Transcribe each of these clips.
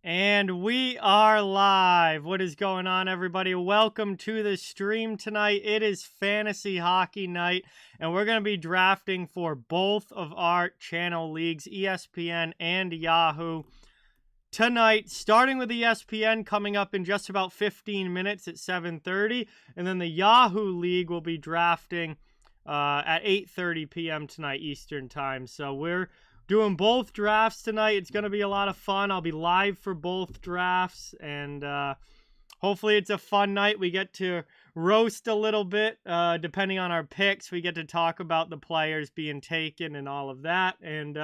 And we are live. What is going on, everybody? Welcome to the stream tonight. It is fantasy hockey night, and we're going to be drafting for both of our channel leagues, ESPN and Yahoo. Tonight, starting with ESPN, coming up in just about 15 minutes at 7:30, and then the Yahoo League will be drafting at 8:30 p.m. tonight Eastern Time. So we're doing both drafts tonight. It's going to be a lot of fun. I'll be live for both drafts, and hopefully it's a fun night. We get to roast a little bit, depending on our picks. We get to talk about the players being taken and all of that, and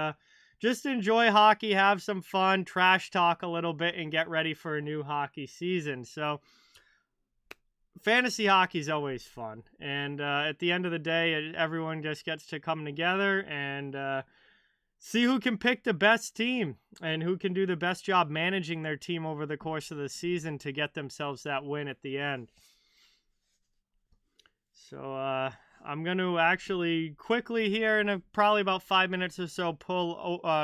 just enjoy hockey, have some fun, trash talk a little bit, and get ready for a new hockey season. So fantasy hockey is always fun, and at the end of the day, everyone just gets to come together and see who can pick the best team and who can do the best job managing their team over the course of the season to get themselves that win at the end. So I'm going to actually quickly here in probably about 5 minutes or so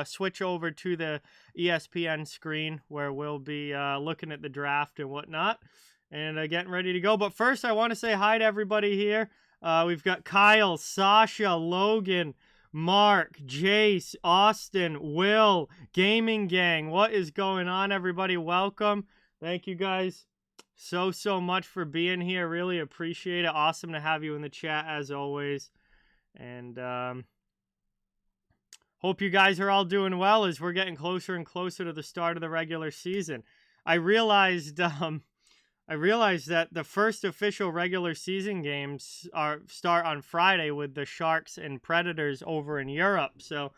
switch over to the ESPN screen where we'll be looking at the draft and whatnot and getting ready to go. But first, I want to say hi to everybody here. We've got Kyle, Sasha, Logan, Mark, Jace, Austin, Will, Gaming Gang. What is going on, everybody? Welcome. Thank you guys so much for being here. Really appreciate it. Awesome to have you in the chat as always. And hope you guys are all doing well as we're getting closer and closer to the start of the regular season. I realized that the first official regular season games start on Friday with the Sharks and Predators over in Europe. So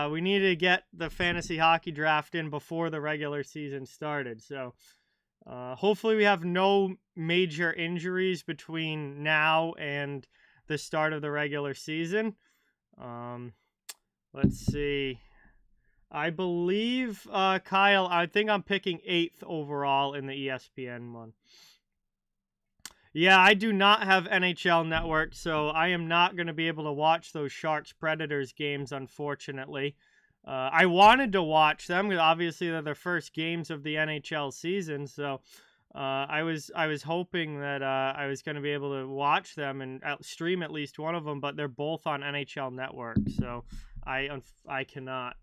we need to get the fantasy hockey draft in before the regular season started. So hopefully we have no major injuries between now and the start of the regular season. Let's see. I believe, Kyle, I think I'm picking 8th overall in the ESPN one. Yeah, I do not have NHL Network, so I am not going to be able to watch those Sharks-Predators games, unfortunately. I wanted to watch them, because obviously they're the first games of the NHL season, so I was hoping that I was going to be able to watch them and stream at least one of them, but they're both on NHL Network, so I cannot.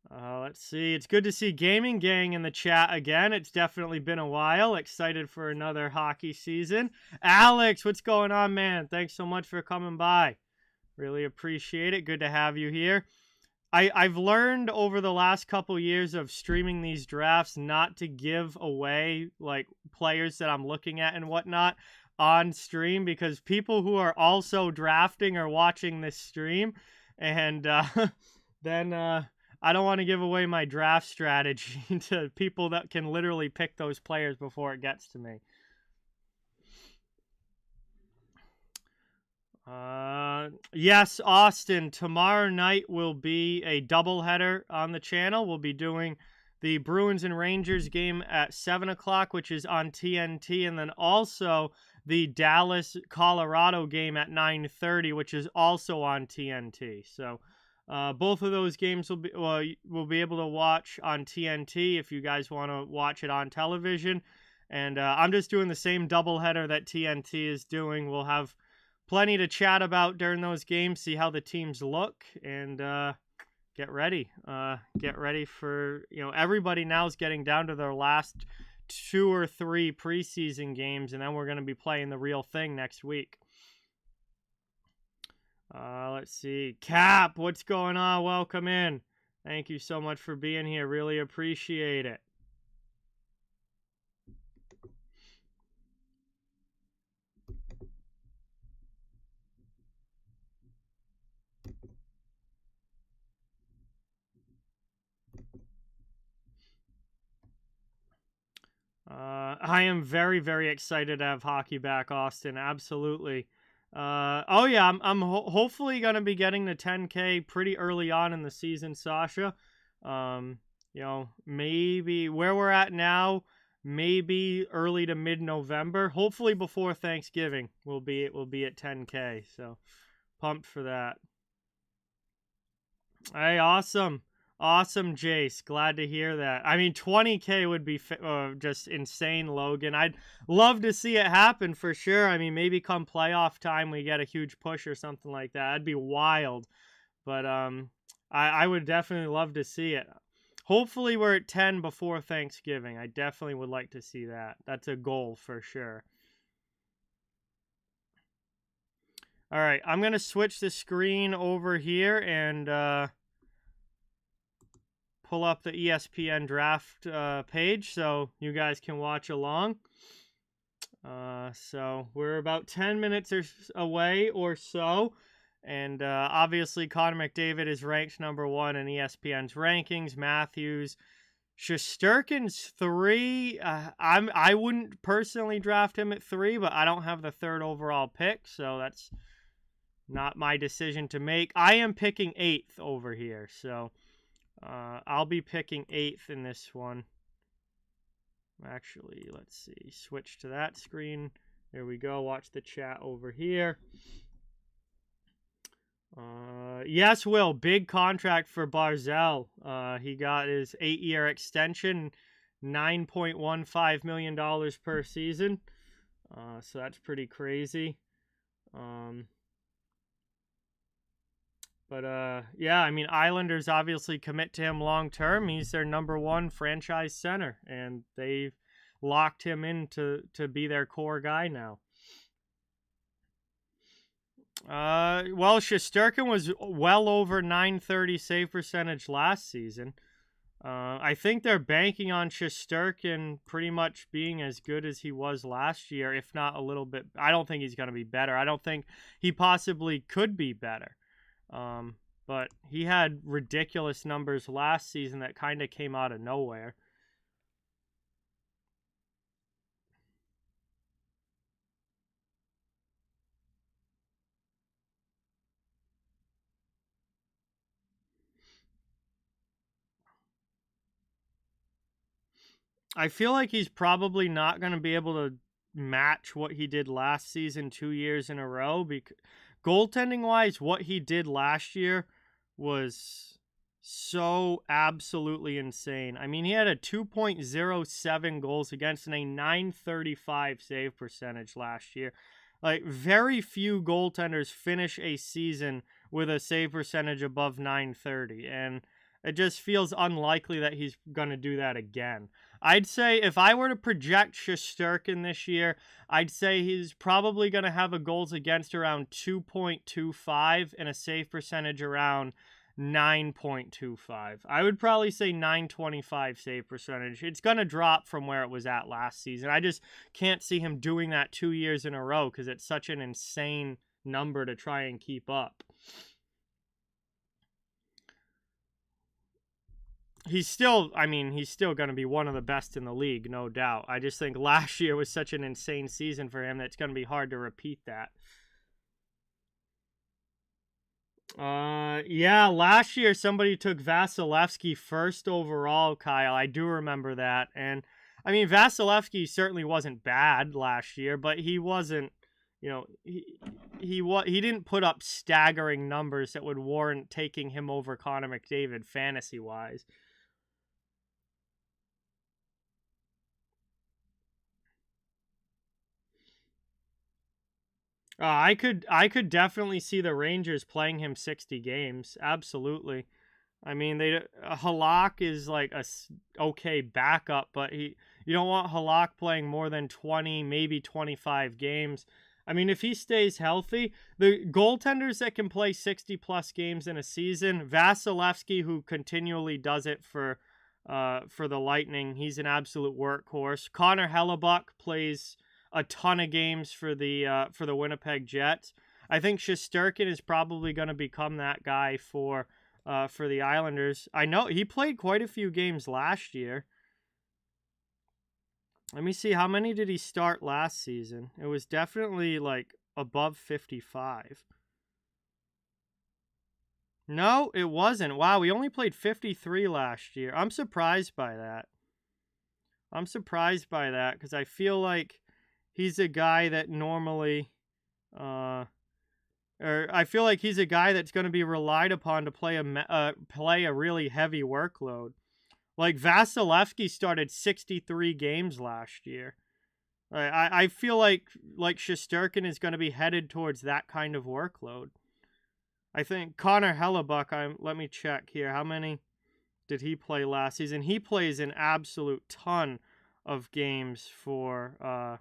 Let's see. It's good to see Gaming Gang in the chat again. It's definitely been a while. Excited for another hockey season. Alex, what's going on, man? Thanks so much for coming by. Really appreciate it. Good to have you here. I've learned over the last couple years of streaming these drafts not to give away like players that I'm looking at and whatnot on stream, because people who are also drafting are watching this stream, and then I don't want to give away my draft strategy to people that can literally pick those players before it gets to me. Yes, Austin, tomorrow night will be a doubleheader on the channel. We'll be doing the Bruins and Rangers game at 7 o'clock, which is on TNT, and then also the Dallas-Colorado game at 9:30, which is also on TNT. So both of those games we'll be able to watch on TNT if you guys want to watch it on television. And I'm just doing the same doubleheader that TNT is doing. We'll have plenty to chat about during those games, see how the teams look, and get ready. Get ready for, everybody now is getting down to their last 2 or 3 preseason games, and then we're going to be playing the real thing next week. Let's see. Cap, what's going on? Welcome in. Thank you so much for being here. Really appreciate it. I am very, very excited to have hockey back, Austin. Absolutely. Oh yeah, I'm hopefully gonna be getting the 10K pretty early on in the season, Sasha. Maybe where we're at now, maybe early to mid-November. Hopefully before Thanksgiving, we'll be at 10K. So pumped for that. Hey, awesome. Awesome, Jace. Glad to hear that. I mean, 20K would be just insane, Logan. I'd love to see it happen for sure. I mean, maybe come playoff time we get a huge push or something like that. That'd be wild. But I would definitely love to see it. Hopefully we're at 10 before Thanksgiving. I definitely would like to see that. That's a goal for sure. All right, I'm going to switch the screen over here and pull up the ESPN draft page so you guys can watch along. So we're about 10 minutes away or so. And obviously, Connor McDavid is ranked number 1 in ESPN's rankings. Matthews, Shesterkin's 3. I wouldn't personally draft him at 3, but I don't have the 3rd overall pick, so that's not my decision to make. I am picking 8th over here, so I'll be picking 8th in this one. Actually, let's see. Switch to that screen. There we go. Watch the chat over here. Yes, Will. Big contract for Barzal. He got his 8-year extension, $9.15 million per season. So that's pretty crazy. Yeah, I mean, Islanders obviously commit to him long term. He's their number 1 franchise center, and they've locked him in to be their core guy now. Well, Shesterkin was well over .930 save percentage last season. I think they're banking on Shesterkin pretty much being as good as he was last year, if not a little bit. I don't think he's going to be better. I don't think he possibly could be better. But he had ridiculous numbers last season that kind of came out of nowhere. I feel like he's probably not going to be able to match what he did last season 2 years in a row. Because goaltending wise, what he did last year was so absolutely insane. I mean, he had a 2.07 goals against and a .935 save percentage last year. Like, very few goaltenders finish a season with a save percentage above .930, and it just feels unlikely that he's going to do that again. I'd say if I were to project Shesterkin this year, I'd say he's probably going to have a goals against around 2.25 and a save percentage around 9.25. I would probably say 925 save percentage. It's going to drop from where it was at last season. I just can't see him doing that 2 years in a row because it's such an insane number to try and keep up. He's still going to be one of the best in the league, no doubt. I just think last year was such an insane season for him that it's going to be hard to repeat that. Yeah, last year somebody took Vasilevsky 1st overall, Kyle. I do remember that. And, I mean, Vasilevsky certainly wasn't bad last year, but he wasn't, he didn't put up staggering numbers that would warrant taking him over Connor McDavid fantasy-wise. I could definitely see the Rangers playing him 60 games. Absolutely. I mean, Halak is like a okay backup, but you don't want Halak playing more than 20, maybe 25 games. I mean, if he stays healthy, the goaltenders that can play 60 plus games in a season, Vasilevsky, who continually does it for the Lightning, he's an absolute workhorse. Connor Hellebuck plays a ton of games for the Winnipeg Jets. I think Shesterkin is probably going to become that guy for the Islanders. I know he played quite a few games last year. Let me see, how many did he start last season? It was definitely like above 55. No, it wasn't. Wow, we only played 53 last year. I'm surprised by that. Because I feel like he's a guy that normally Or I feel like he's a guy that's going to be relied upon to play a really heavy workload. Like Vasilevsky started 63 games last year. I feel like Shesterkin is going to be headed towards that kind of workload. I think Connor Hellebuck, let me check here. How many did he play last season? He plays an absolute ton of games for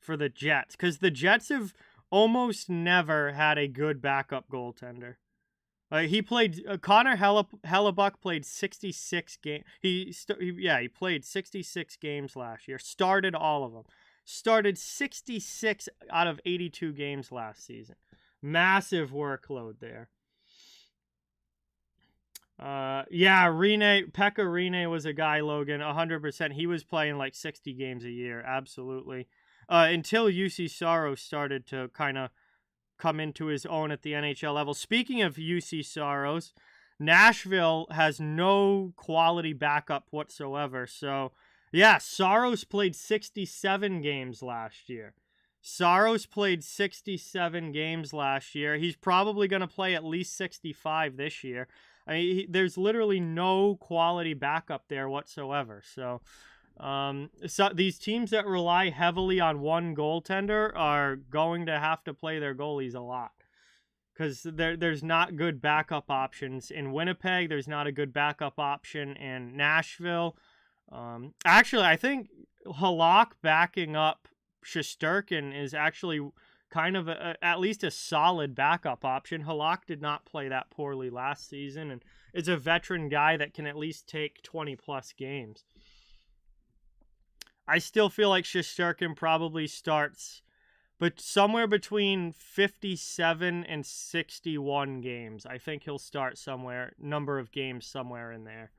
the Jets, because the Jets have almost never had a good backup goaltender. He played. Connor Hellebuck played 66 games. He played 66 games last year. Started all of them. Started 66 out of 82 games last season. Massive workload there. Pekka Rinne was a guy, Logan, 100%. He was playing like 60 games a year, absolutely. Until UC Saros started to kind of come into his own at the NHL level. Speaking of UC Saros, Nashville has no quality backup whatsoever. So, yeah, Saros played 67 games last year. Saros played 67 games last year. He's probably going to play at least 65 this year. I mean, there's literally no quality backup there whatsoever. So these teams that rely heavily on one goaltender are going to have to play their goalies a lot, because there's not good backup options in Winnipeg. There's not a good backup option in Nashville. Actually, I think Halak backing up Shesterkin is actually kind of at least a solid backup option. Halak did not play that poorly last season, and is a veteran guy that can at least take 20 plus games. I still feel like Shesterkin probably starts, but somewhere between 57 and 61 games. I think he'll start number of games somewhere in there.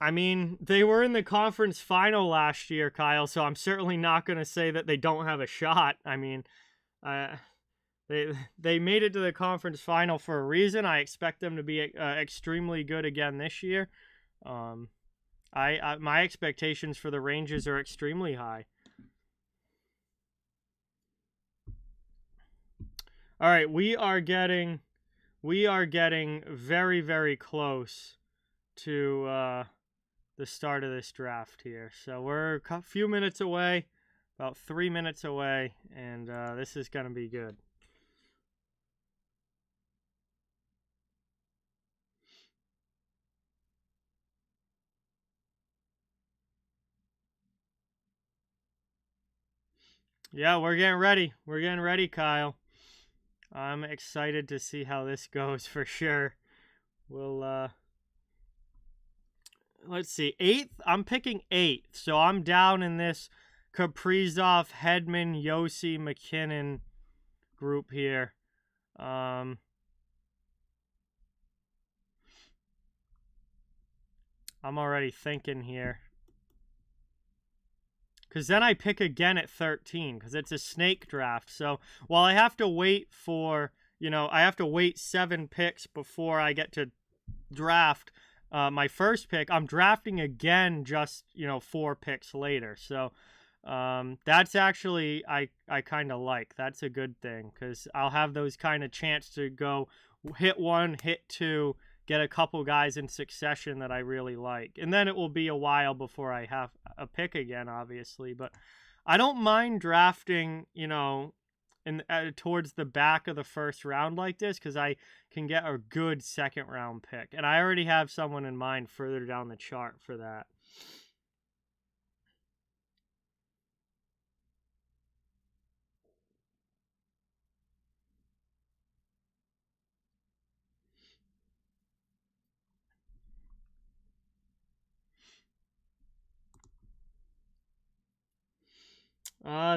I mean, they were in the conference final last year, Kyle, so I'm certainly not going to say that they don't have a shot. I mean, they made it to the conference final for a reason. I expect them to be extremely good again this year. My expectations for the Rangers are extremely high. All right, we are getting very, very close to the start of this draft here. So we're a few minutes away, about 3 minutes away, and this is going to be good. Yeah, we're getting ready. We're getting ready, Kyle. I'm excited to see how this goes for sure. We'll let's see. 8th. I'm picking 8th. So I'm down in this Kaprizov, Hedman, Yossi, McKinnon group here. I'm already thinking here. Because then I pick again at 13, because it's a snake draft. So while I have to wait for, I have to wait 7 picks before I get to draft my first pick, I'm drafting again just, 4 picks later. So that's actually, I kind of like. That's a good thing, because I'll have those kind of chance to go hit 1, hit 2, get a couple guys in succession that I really like. And then it will be a while before I have a pick again, obviously. But I don't mind drafting, towards the back of the first round like this, because I can get a good second round pick. And I already have someone in mind further down the chart for that.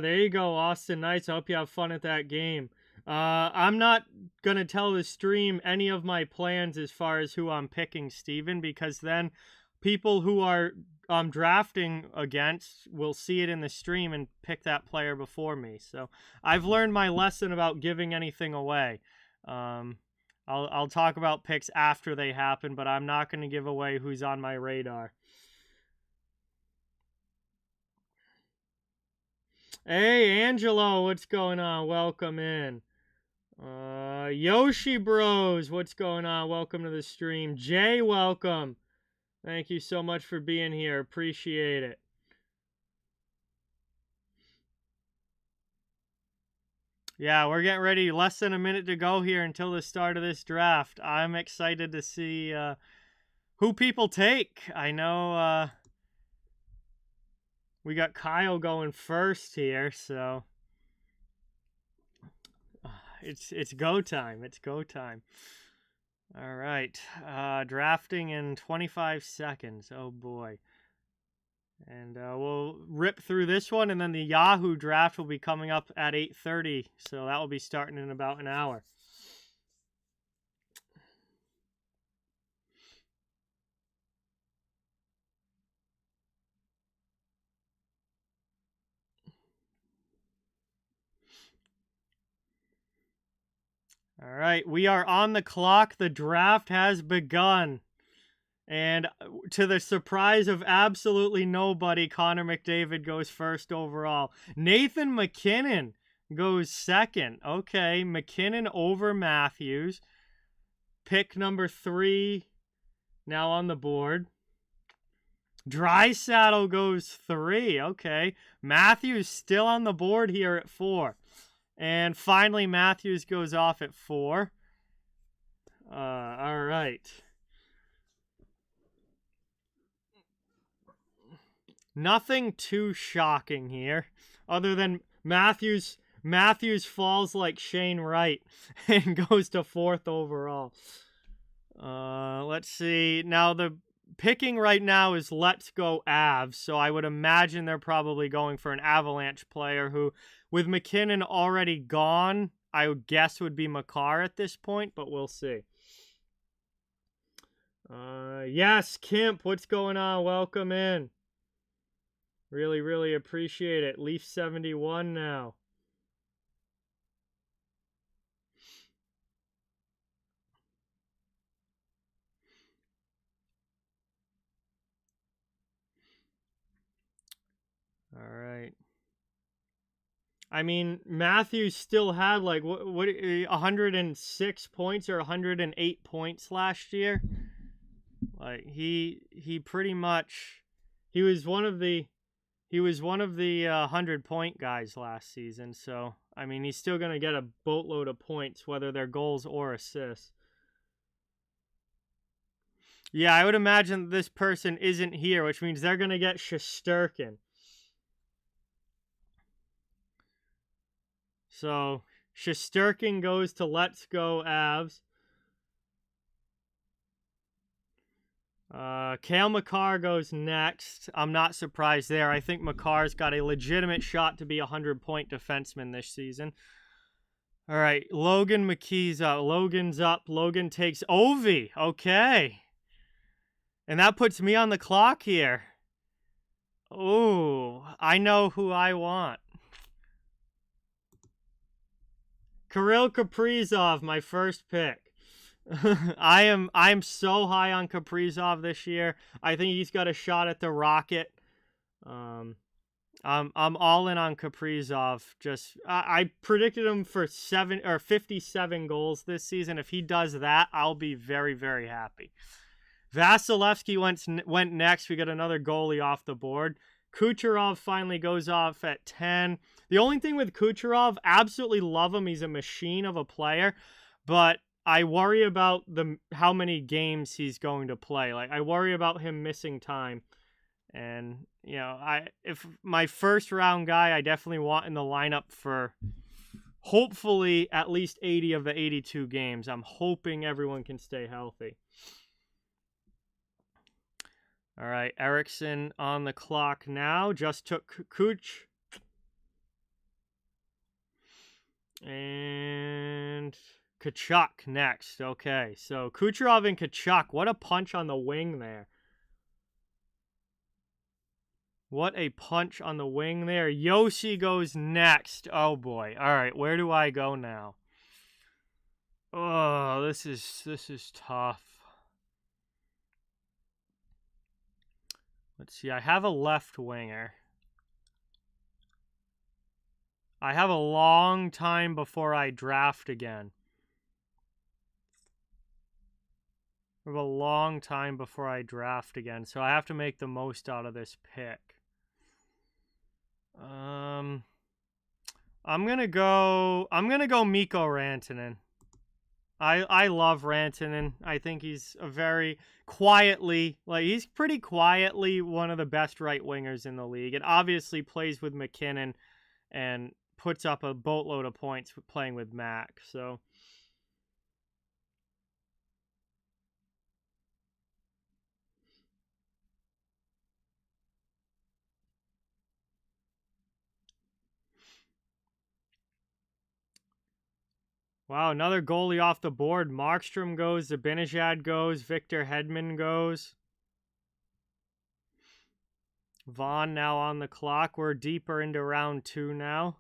There you go, Austin Knights. I hope you have fun at that game. I'm not going to tell the stream any of my plans as far as who I'm picking, Steven, because then people who are drafting against will see it in the stream and pick that player before me. So I've learned my lesson about giving anything away. I'll talk about picks after they happen, but I'm not going to give away who's on my radar. Hey, Angelo, what's going on? Welcome in. Yoshi Bros, what's going on? Welcome to the stream. Jay, welcome. Thank you so much for being here. Appreciate it. Yeah, we're getting ready. Less than a minute to go here until the start of this draft. I'm excited to see who people take. I know we got Kyle going first here, so it's go time. It's go time. All right, drafting in 25 seconds. Oh boy. And we'll rip through this one, and then the Yahoo draft will be coming up at 8:30, so that will be starting in about an hour. All right, we are on the clock. The draft has begun. And to the surprise of absolutely nobody, Connor McDavid goes first overall. Nathan McKinnon goes second. Okay, McKinnon over Matthews. Pick number 3 now on the board. Draisaitl goes 3. Okay, Matthews still on the board here at 4. And finally, Matthews goes off at 4. All right. Nothing too shocking here, other than Matthews falls like Shane Wright and goes to 4th overall. Let's see. Now the picking right now is Let's Go Avs, so I would imagine they're probably going for an Avalanche player who, with McKinnon already gone, I would guess would be Makar at this point, but we'll see. Yes, Kemp, what's going on? Welcome in. Really, really appreciate it. Leaf 71 now. All right. I mean, Matthews still had like what 106 points or 108 points last year. Like he pretty much he was one of the 100-point guys last season. So I mean, he's still gonna get a boatload of points, whether they're goals or assists. Yeah, I would imagine this person isn't here, which means they're gonna get Shesterkin. So Shesterkin goes to Let's Go Avs. Cale Makar goes next. I'm not surprised there. I think Makar's got a legitimate shot to be a 100-point defenseman this season. All right, Logan McKee's up. Logan's up. Logan takes Ovi. Okay. And that puts me on the clock here. Ooh, I know who I want. Kirill Kaprizov, my first pick. I'm so high on Kaprizov this year. I think he's got a shot at the Rocket. I'm all in on Kaprizov. Just I predicted him for 57 goals this season. If he does that, I'll be very, very happy. Vasilevsky went next. We got another goalie off the board. Kucherov finally goes off at 10. The only thing with Kucherov, absolutely love him. He's a machine of a player, but I worry about how many games he's going to play. Like, I worry about him missing time. And, you know, if my first round guy, I definitely want in the lineup for hopefully at least 80 of the 82 games. I'm hoping everyone can stay healthy. All right, Erickson on the clock now. Just took Kuch. And Kachuk next. Okay, so Kucherov and Kachuk. What a punch on the wing there. What a punch on the wing there. Yoshi goes next. Oh, boy. All right, where do I go now? Oh, this is tough. Let's see. I have a left winger. I have a long time before I draft again. I have a long time before I draft again, so I have to make the most out of this pick. I'm gonna go Mikko Rantanen. I love Rantanen. I think he's a very quietly, like, he's pretty quietly one of the best right wingers in the league. And obviously plays with McKinnon and puts up a boatload of points playing with Mac. So wow, another goalie off the board. Markstrom goes, Zibanejad goes, Victor Hedman goes. Vaughn now on the clock. We're deeper into round 2 now.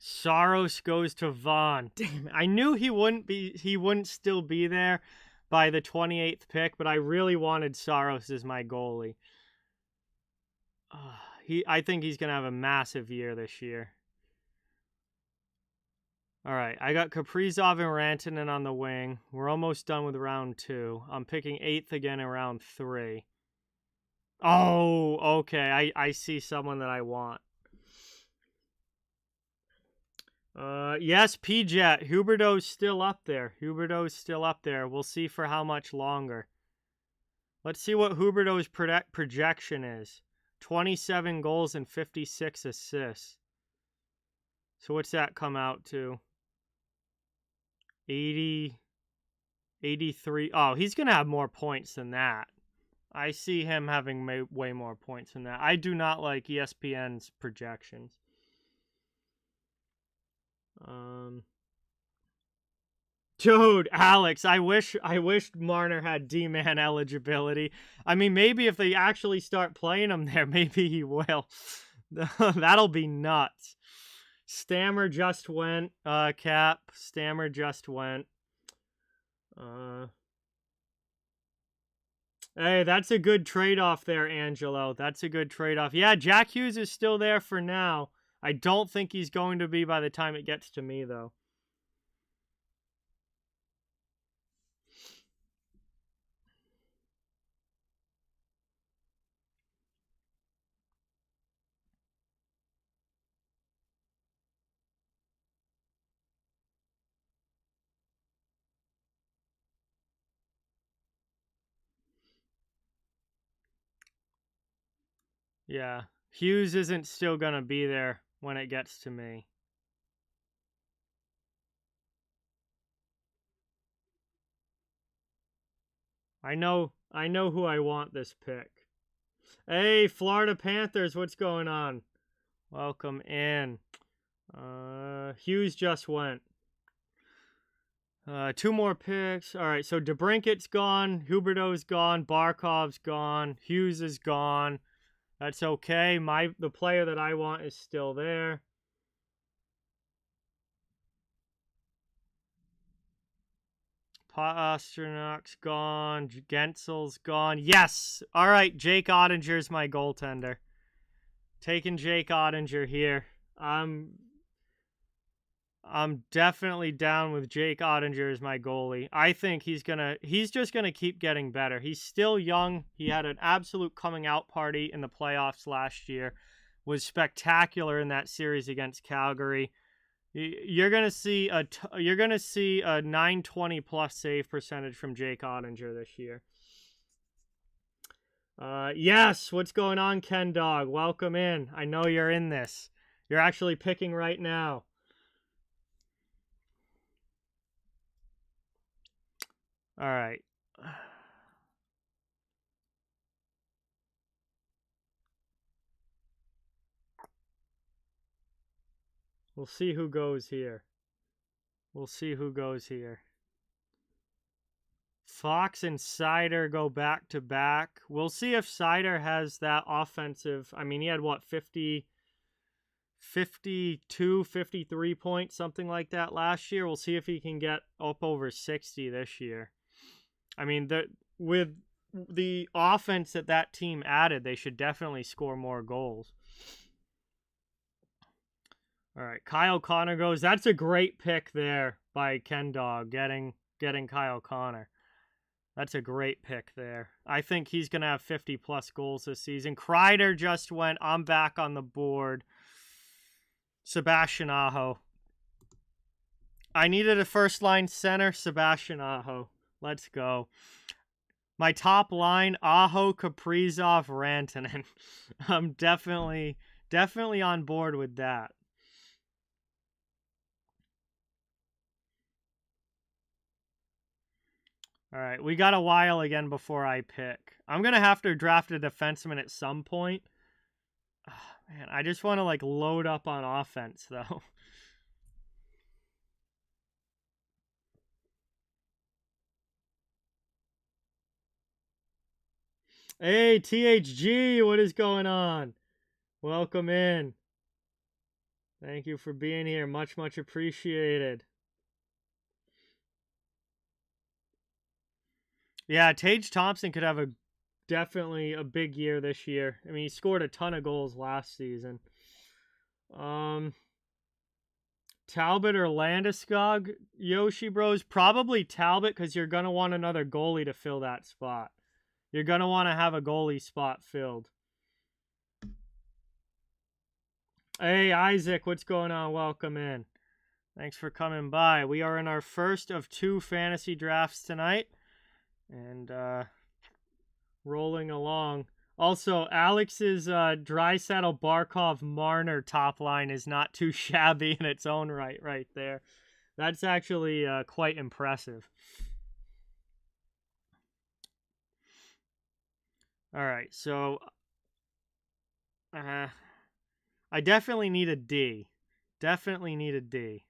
Saros goes to Vaughn. Damn it. I knew he wouldn't still be there by the 28th pick, but I really wanted Saros as my goalie. I think he's going to have a massive year this year. All right, I got Kaprizov and Rantanen on the wing. We're almost done with round 2. I'm picking 8th again in round 3. Oh, okay. I see someone that I want. Yes, P-Jet. Huberdeau's still up there. Huberdeau's still up there. We'll see for how much longer. Let's see what Huberdeau's projection is. 27 goals and 56 assists. So what's that come out to? 80, 83. Oh, he's going to have more points than that. I see him having way more points than that. I do not like ESPN's projections. Dude, Alex, I wish Marner had D-man eligibility. I mean, maybe if they actually start playing him there, maybe he will. That'll be nuts. Stammer just went. Cap. Stammer just went. Hey, that's a good trade-off there, Angelo. That's a good trade-off. Yeah, Jack Hughes is still there for now. I don't think he's going to be by the time it gets to me, though. Yeah, Hughes isn't still going to be there when it gets to me. I know who I want this pick. Hey, Florida Panthers, what's going on? Welcome in. Hughes just went. 2 more picks. All right, so DeBrincat's gone. Huberdeau's gone. Barkov's gone. Hughes is gone. That's okay. The player that I want is still there. Pasternak's gone. Gensel's gone. Yes! All right, Jake Ottinger's my goaltender. Taking Jake Ottinger here. I'm definitely down with Jake Ottinger as my goalie. I think he's just gonna keep getting better. He's still young. He had an absolute coming out party in the playoffs last year. Was spectacular in that series against Calgary. You're gonna see a 920 plus save percentage from Jake Ottinger this year. Yes, what's going on, Ken Dog? Welcome in. I know you're in this. You're actually picking right now. All right. We'll see who goes here. Fox and Sider go back to back. We'll see if Sider has that offensive. I mean, he had what, 50 52, 53 points, something like that last year. We'll see if he can get up over 60 this year. I mean, with the offense that team added, they should definitely score more goals. All right, Kyle Connor goes. That's a great pick there by Ken Dog, getting Kyle Connor. That's a great pick there. I think he's going to have 50-plus goals this season. Kreider just went. I'm back on the board. Sebastian Aho. I needed a first-line center. Sebastian Aho. Let's go. My top line, Aho, Kaprizov, Rantanen. I'm definitely on board with that. All right, we got a while again before I pick. I'm going to have to draft a defenseman at some point. Oh, man, I just want to, like, load up on offense, though. Hey, THG, what is going on? Welcome in. Thank you for being here. Much, much appreciated. Yeah, Tage Thompson could have definitely a big year this year. I mean, he scored a ton of goals last season. Talbot or Landeskog, Yoshi Bros? Probably Talbot, because you're going to want another goalie to fill that spot. You're going to want to have a goalie spot filled. Hey, Isaac, what's going on? Welcome in. Thanks for coming by. We are in our first of 2 fantasy drafts tonight. And rolling along. Also, Alex's Draisaitl, Barkov, Marner top line is not too shabby in its own right there. That's actually quite impressive. All right, so I definitely need a D. Definitely need a D.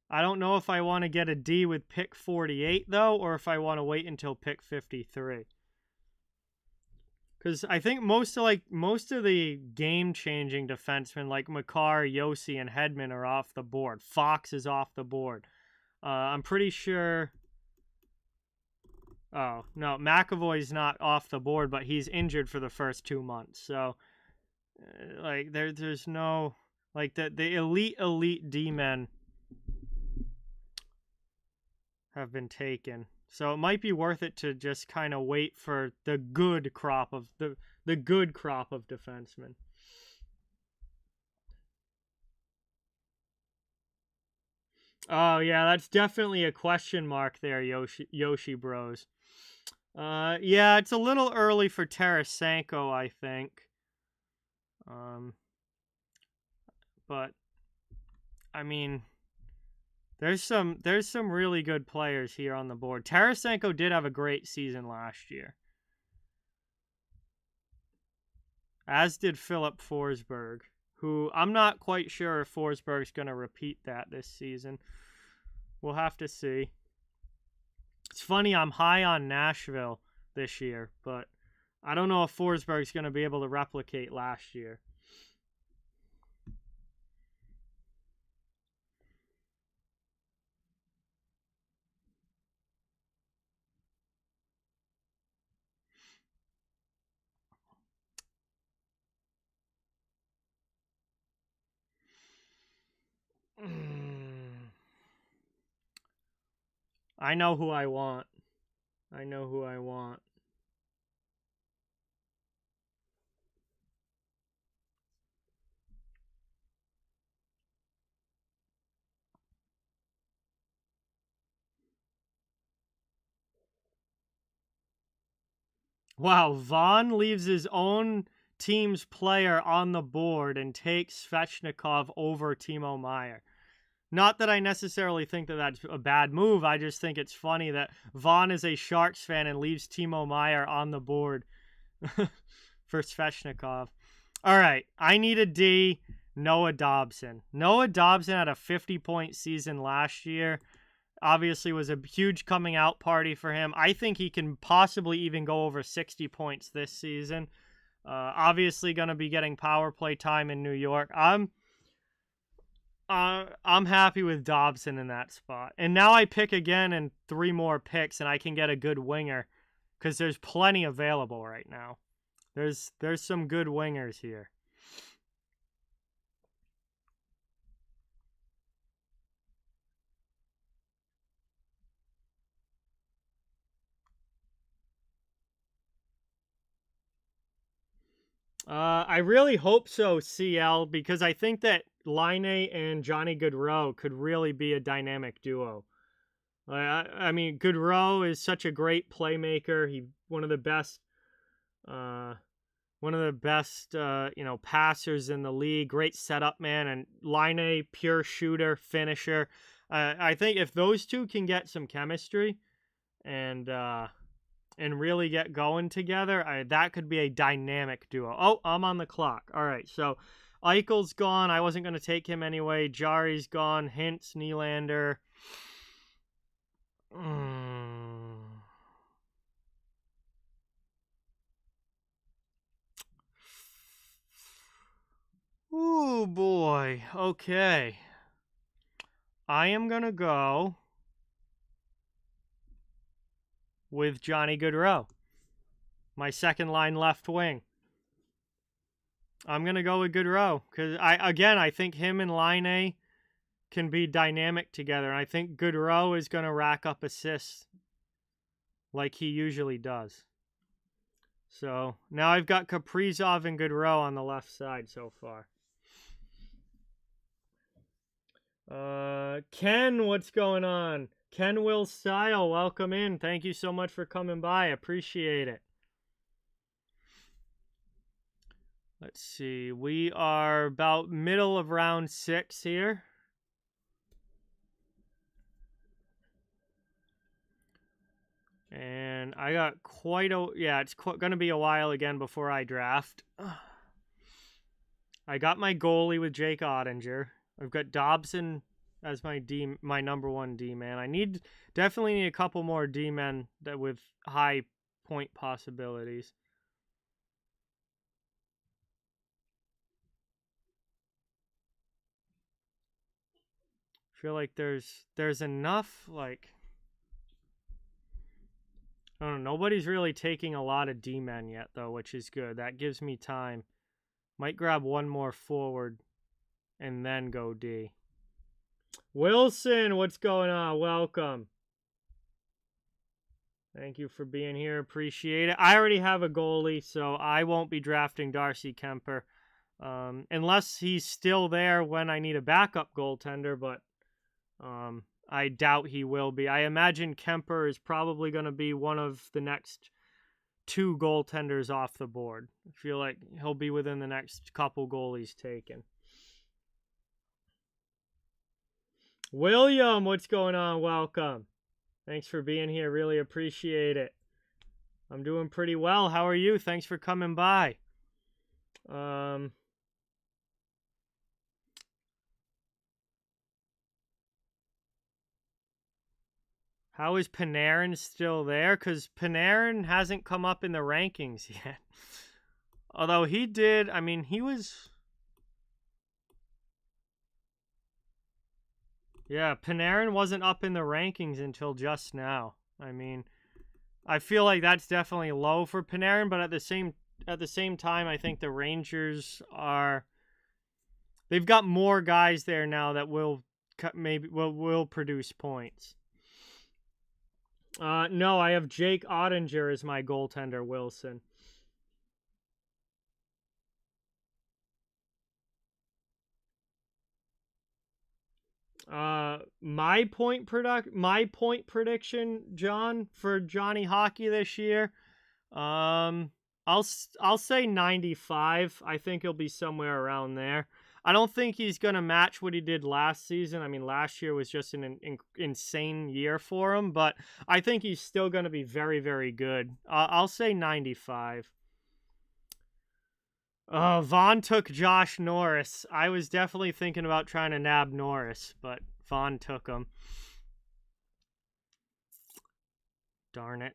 I don't know if I want to get a D with pick 48, though, or if I want to wait until pick 53. Because I think most of the game-changing defensemen, like Makar, Yossi, and Hedman, are off the board. Fox is off the board. I'm pretty sure... Oh, no, McAvoy's not off the board, but he's injured for the first 2 months. So, like, there's no... Like, the elite D-men have been taken. So it might be worth it to just kind of wait for the good crop of the good crop of defensemen. Oh yeah, that's definitely a question mark there, Yoshi Bros. Yeah, it's a little early for Tarasenko, I think. But I mean, there's some really good players here on the board. Tarasenko did have a great season last year. As did Philip Forsberg, who I'm not quite sure if Forsberg's going to repeat that this season. We'll have to see. It's funny, I'm high on Nashville this year, but I don't know if Forsberg's going to be able to replicate last year. I know who I want. I know who I want. Wow, Vaughn leaves his own team's player on the board and takes Svechnikov over Timo Meier. Not that I necessarily think that that's a bad move. I just think it's funny that Vaughn is a Sharks fan and leaves Timo Meier on the board for Svechnikov. All right, I need a D. Noah Dobson. Noah Dobson had a 50-point season last year. Obviously was a huge coming out party for him. I think he can possibly even go over 60 points this season. Obviously going to be getting power play time in New York. I'm happy with Dobson in that spot. And now I pick again in 3 more picks, and I can get a good winger because there's plenty available right now. There's some good wingers here. I really hope so, CL, because I think that Line and Johnny Gaudreau could really be a dynamic duo. I mean, Gaudreau is such a great playmaker. He one of the best, passers in the league. Great setup man, and Line, pure shooter, finisher. I think if those two can get some chemistry, and really get going together, that could be a dynamic duo. Oh, I'm on the clock. All right, so Eichel's gone. I wasn't going to take him anyway. Jarry's gone. Hintz, Nylander. Ooh, boy. Okay. I am going to go with Johnny Gaudreau, my second line left wing. I'm going to go with Gaudreau because, I think him and Line can be dynamic together. And I think Gaudreau is going to rack up assists like he usually does. So now I've got Kaprizov and Gaudreau on the left side so far. Ken, what's going on? Ken Will Style, welcome in. Thank you so much for coming by. Appreciate it. Let's see. We are about middle of round 6 here. And I got it's going to be a while again before I draft. I got my goalie with Jake Ottinger. I've got Dobson as my number 1 D-man. I definitely need a couple more D-men with high point possibilities. I feel like there's enough, like, I don't know, nobody's really taking a lot of D-men yet, though, which is good. That gives me time. Might grab one more forward and then go D. Wilson, what's going on? Welcome. Thank you for being here. Appreciate it. I already have a goalie, so I won't be drafting Darcy Kemper. Unless he's still there when I need a backup goaltender, but I doubt he will be. I imagine Kemper is probably going to be one of the next 2 goaltenders off the board. I feel like he'll be within the next couple goalies taken. William, what's going on? Welcome. Thanks for being here. Really appreciate it. I'm doing pretty well. How are you? Thanks for coming by. How is Panarin still there? Because Panarin hasn't come up in the rankings yet. Although he did, I mean, he was... Yeah, Panarin wasn't up in the rankings until just now. I mean, I feel like that's definitely low for Panarin, but at the same time, I think the Rangers they've got more guys there now that will produce points. No, I have Jake Ottinger as my goaltender, Wilson. My point prediction, John, for Johnny Hockey this year, I'll say 95. I think he'll be somewhere around there. I don't think he's going to match what he did last season. I mean, last year was just an insane year for him, but I think he's still going to be very, very good. I'll say 95. Vaughn took Josh Norris. I was definitely thinking about trying to nab Norris, but Vaughn took him. Darn it.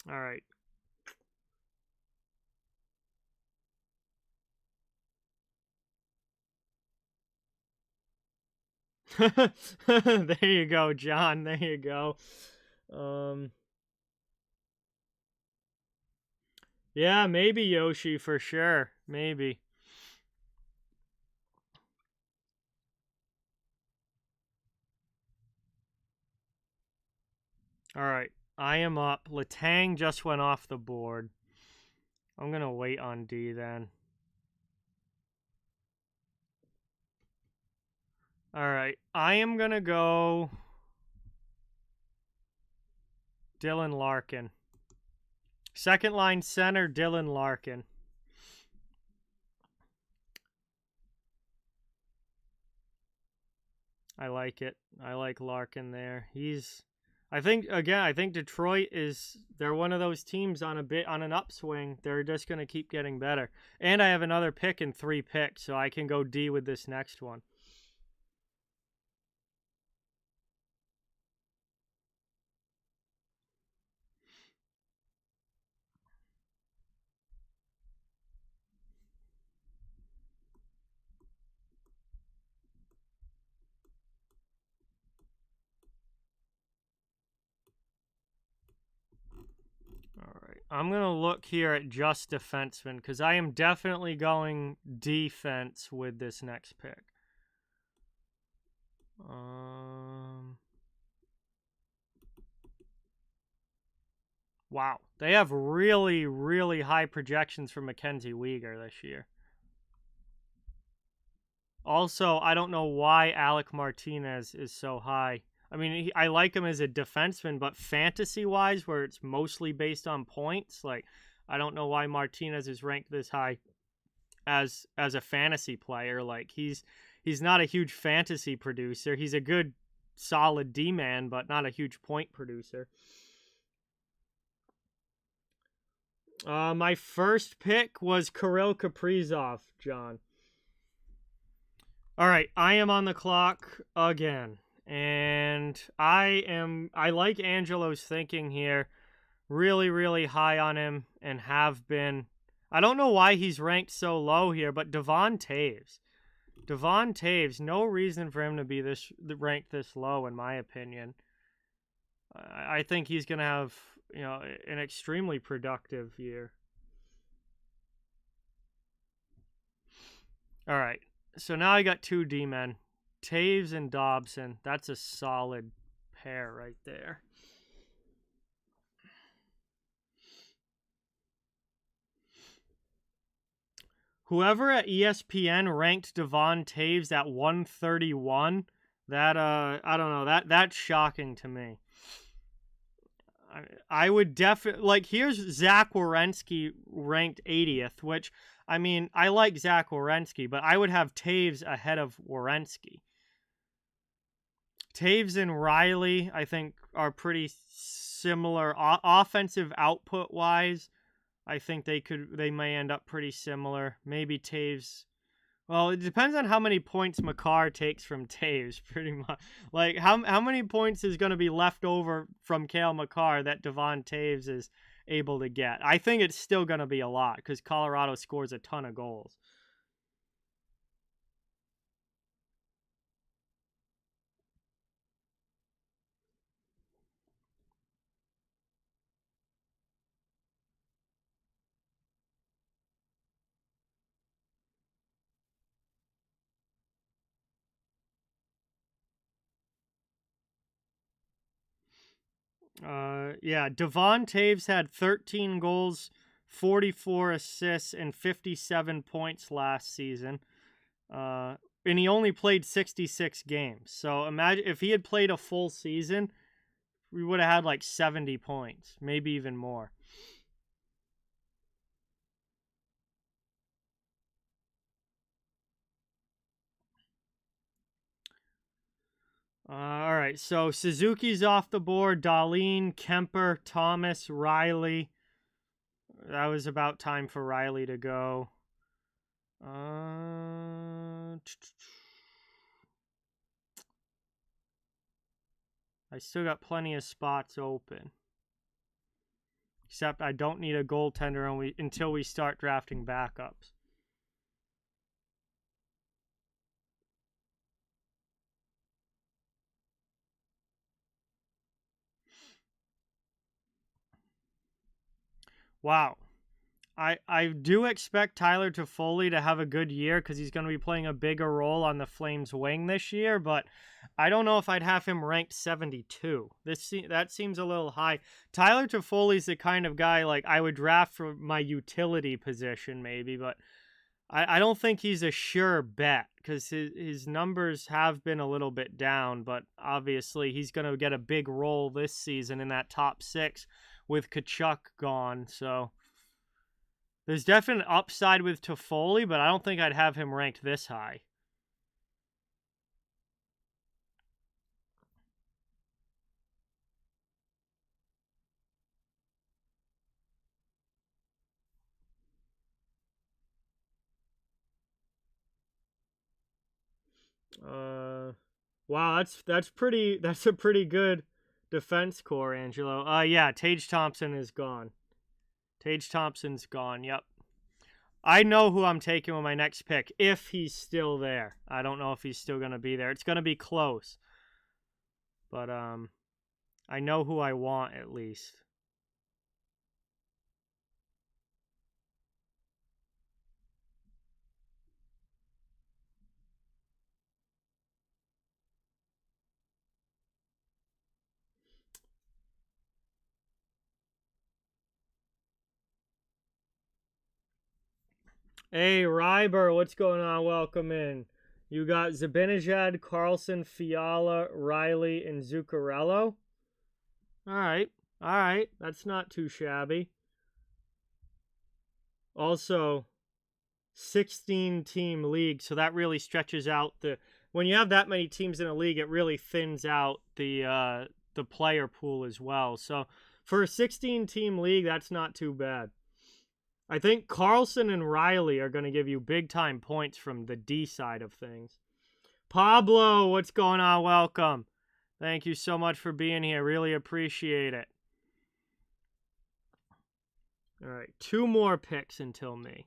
All right. There you go, John. There you go. Yeah, maybe Yoshi for sure. Maybe. All right. I am up. Latang just went off the board. I'm going to wait on D then. All right. I am going to go Dylan Larkin. Second line center, Dylan Larkin. I like it. I like Larkin there. I think Detroit they're one of those teams on an upswing. They're just going to keep getting better. And I have another pick and 3 picks, so I can go D with this next one. All right. I'm going to look here at just defenseman because I am definitely going defense with this next pick. Wow. They have really, really high projections for Mackenzie Weegar this year. Also, I don't know why Alec Martinez is so high. I mean, I like him as a defenseman, but fantasy-wise, where it's mostly based on points, like, I don't know why Martinez is ranked this high as a fantasy player. Like, he's not a huge fantasy producer. He's a good, solid D-man, but not a huge point producer. My first pick was Kirill Kaprizov, John. All right, I am on the clock again. And I like Angelo's thinking here. Really, really high on him and have been. I don't know why he's ranked so low here, but Devon Toews. Devon Toews, no reason for him to be ranked this low, in my opinion. I think he's going to have, an extremely productive year. All right. So now I got 2 D-men. Toews and Dobson. That's a solid pair right there. Whoever at ESPN ranked Devon Toews at 131, that I don't know, that's shocking to me. I would definitely here's Zach Werenski ranked 80th, which I mean I like Zach Werenski, but I would have Toews ahead of Werenski. Toews and Riley, I think, are pretty similar offensive output wise. I think they may end up pretty similar. Maybe Toews. Well, it depends on how many points Makar takes from Toews, pretty much. Like how many points is going to be left over from Cale Makar that Devon Toews is able to get? I think it's still going to be a lot because Colorado scores a ton of goals. Yeah, Devon Toews had 13 goals, 44 assists, and 57 points last season. And he only played 66 games. So imagine if he had played a full season, we would have had like 70 points, maybe even more. All right, so Suzuki's off the board. Dahlin, Kemper, Thomas, Riley. That was about time for Riley to go. I still got plenty of spots open. Except I don't need a goaltender until we start drafting backups. Wow. I do expect Tyler Toffoli to have a good year because he's going to be playing a bigger role on the Flames wing this year, but I don't know if I'd have him ranked 72. That seems a little high. Tyler Toffoli's the kind of guy like I would draft for my utility position maybe, but I don't think he's a sure bet because his numbers have been a little bit down, but obviously he's going to get a big role this season in that top 6 with Tkachuk gone, so there's definite upside with Toffoli, but I don't think I'd have him ranked this high. Wow, that's a pretty good defense core, Angelo. Yeah, Tage Thompson is gone. Tage Thompson's gone. Yep. I know who I'm taking with my next pick, if he's still there. I don't know if he's still going to be there. It's going to be close. But I know who I want at least. Hey, Ryber, what's going on? Welcome in. You got Zibanejad, Carlson, Fiala, Riley, and Zuccarello. All right. That's not too shabby. Also, 16-team league, so that really stretches out the... When you have that many teams in a league, it really thins out the player pool as well. So for a 16-team league, that's not too bad. I think Carlson and Riley are going to give you big-time points from the D side of things. Pablo, what's going on? Welcome. Thank you so much for being here. Really appreciate it. All right, 2 more picks until me.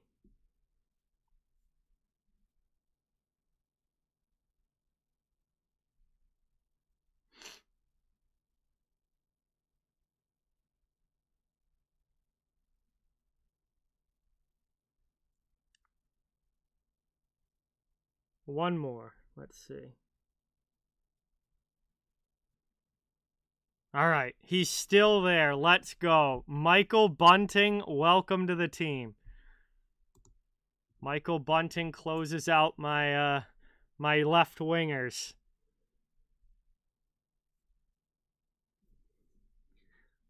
One more. Let's see. All right, he's still there. Let's go. Michael Bunting, welcome to the team. Michael Bunting closes out my my left wingers.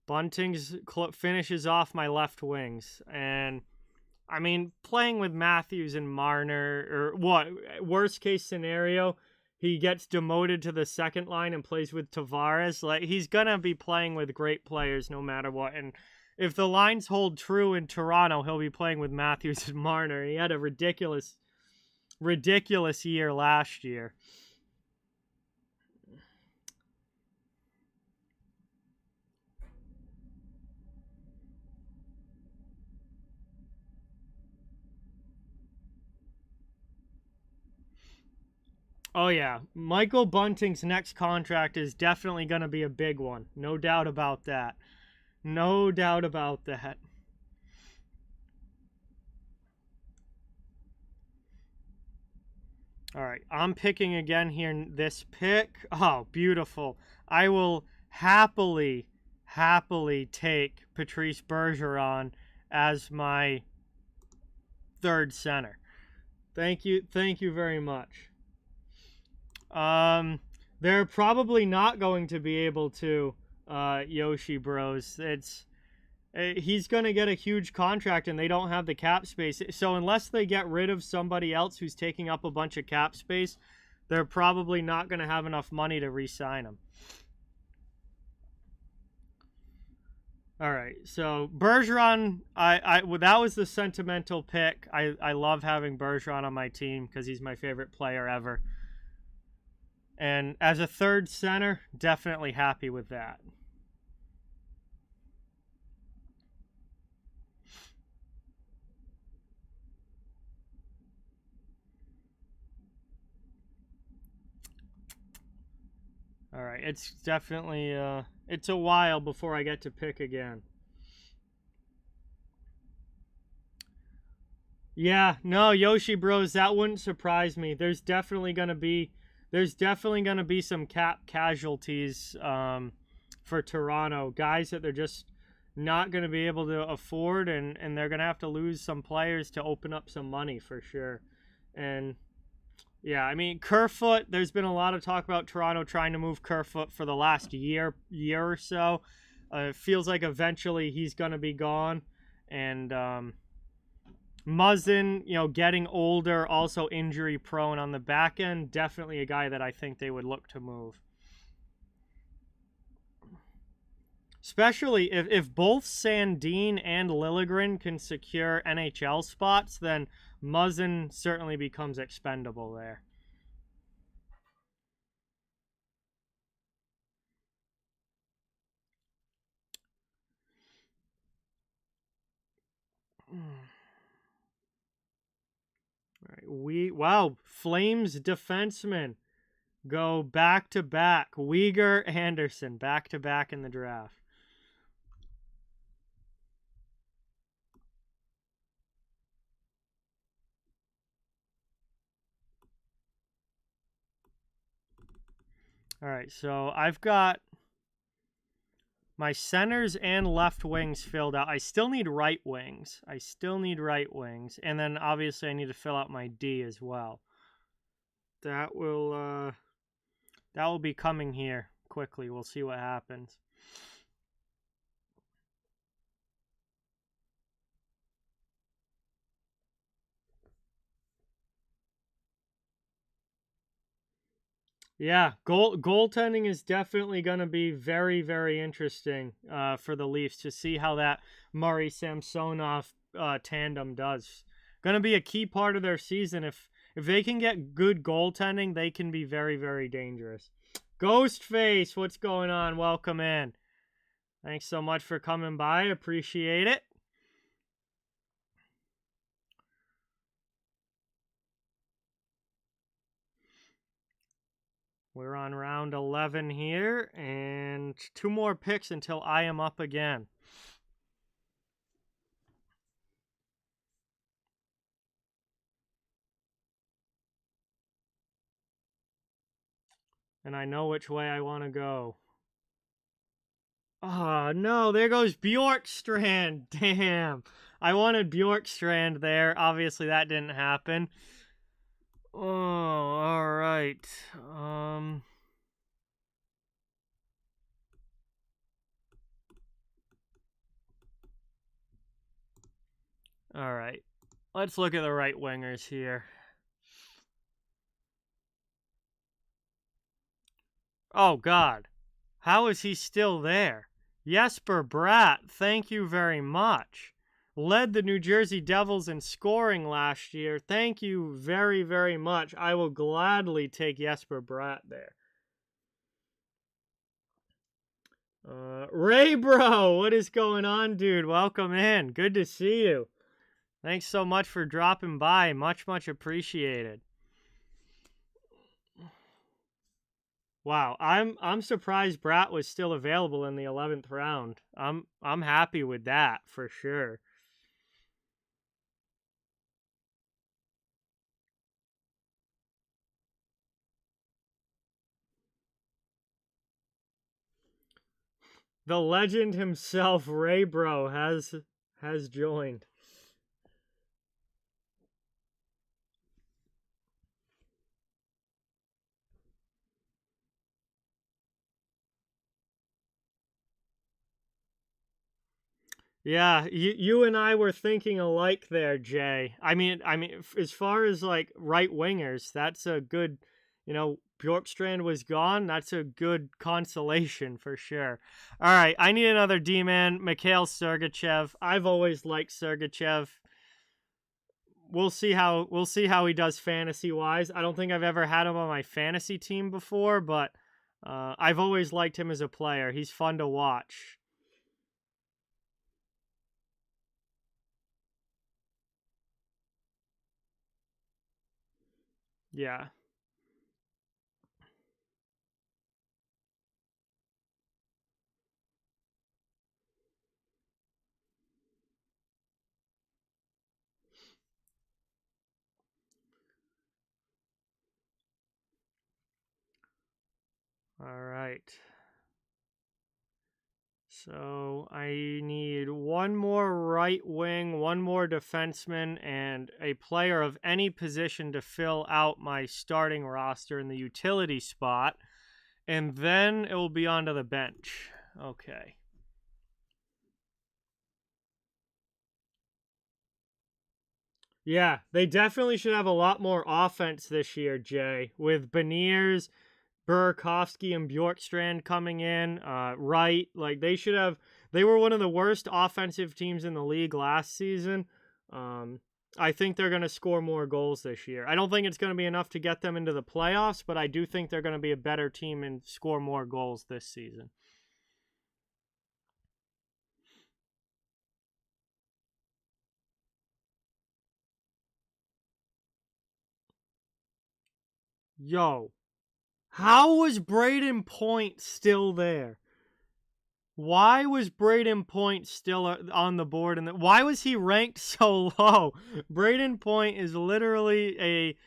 Bunting's finishes off my left wings, and I mean, playing with Matthews and Marner, or what, worst case scenario, he gets demoted to the second line and plays with Tavares. Like, he's going to be playing with great players no matter what. And if the lines hold true in Toronto, he'll be playing with Matthews and Marner. He had a ridiculous year last year. Oh, yeah. Michael Bunting's next contract is definitely going to be a big one. No doubt about that. No doubt about that. All right. I'm picking again here in this pick. Oh, beautiful. I will happily take Patrice Bergeron as my third center. Thank you very much. They're probably not going to be able to, Yoshi Bros. He's going to get a huge contract and they don't have the cap space. So unless they get rid of somebody else who's taking up a bunch of cap space, they're probably not going to have enough money to re-sign him. All right, so Bergeron, well, that was the sentimental pick. I love having Bergeron on my team because he's my favorite player ever. And as a third center, definitely happy with that. All right, it's definitely it's a while before I get to pick again. Yeah, no, Yoshi Bros, that wouldn't surprise me. There's definitely gonna be some cap casualties for Toronto. Guys that they're just not gonna be able to afford, and they're gonna have to lose some players to open up some money for sure. And yeah, I mean Kerfoot, there's been a lot of talk about Toronto trying to move Kerfoot for the last year or so. It feels like eventually he's gonna be gone. And Muzzin, getting older, also injury prone on the back end. Definitely a guy that I think they would look to move. Especially if both Sandin and Liljegren can secure NHL spots, then Muzzin certainly becomes expendable there. All right, wow, Flames defensemen go back to back. Uyghur, Anderson, back to back in the draft. All right, so I've got my centers and left wings filled out. I still need right wings. And then obviously I need to fill out my D as well. That will be coming here quickly. We'll see what happens. Yeah, goaltending is definitely going to be very, very interesting for the Leafs to see how that Murray Samsonov tandem does. Going to be a key part of their season. If they can get good goaltending, they can be very, very dangerous. Ghostface, what's going on? Welcome in. Thanks so much for coming by. Appreciate it. We're on round 11 here, and 2 more picks until I am up again. And I know which way I want to go. Oh, no, there goes Bjorkstrand. Damn. I wanted Bjorkstrand there. Obviously, that didn't happen. Oh, all right. All right. Let's look at the right wingers here. Oh, God. How is he still there? Jesper Bratt, thank you very much. Led the New Jersey Devils in scoring last year. Thank you very, very much. I will gladly take Jesper Bratt there. Ray Bro, what is going on, dude? Welcome in. Good to see you. Thanks so much for dropping by. Much, much appreciated. Wow, I'm surprised Bratt was still available in the 11th round. I'm happy with that for sure. The legend himself, Ray Bro, has joined. Yeah, you and I were thinking alike there, Jay. I mean, as far as like right wingers, that's a good, Bjorkstrand was gone. That's a good consolation for sure. All right, I need another D-man, Mikhail Sergachev. I've always liked Sergachev. We'll see how he does fantasy wise. I don't think I've ever had him on my fantasy team before, but I've always liked him as a player. He's fun to watch. Yeah. All right. So I need one more right wing, one more defenseman, and a player of any position to fill out my starting roster in the utility spot. And then it will be onto the bench. Okay. Yeah, they definitely should have a lot more offense this year, Jay, with Beniers, Burakovsky, and Bjorkstrand coming in. Right, like they should have. They were one of the worst offensive teams in the league last season. Um, I think they're going to score more goals this year. I don't think it's going to be enough to get them into the playoffs, but I do think they're going to be a better team and score more goals this season. Yo, how was Braden Point still there? Why was Braden Point still on the board? And why was he ranked so low? Braden Point is literally a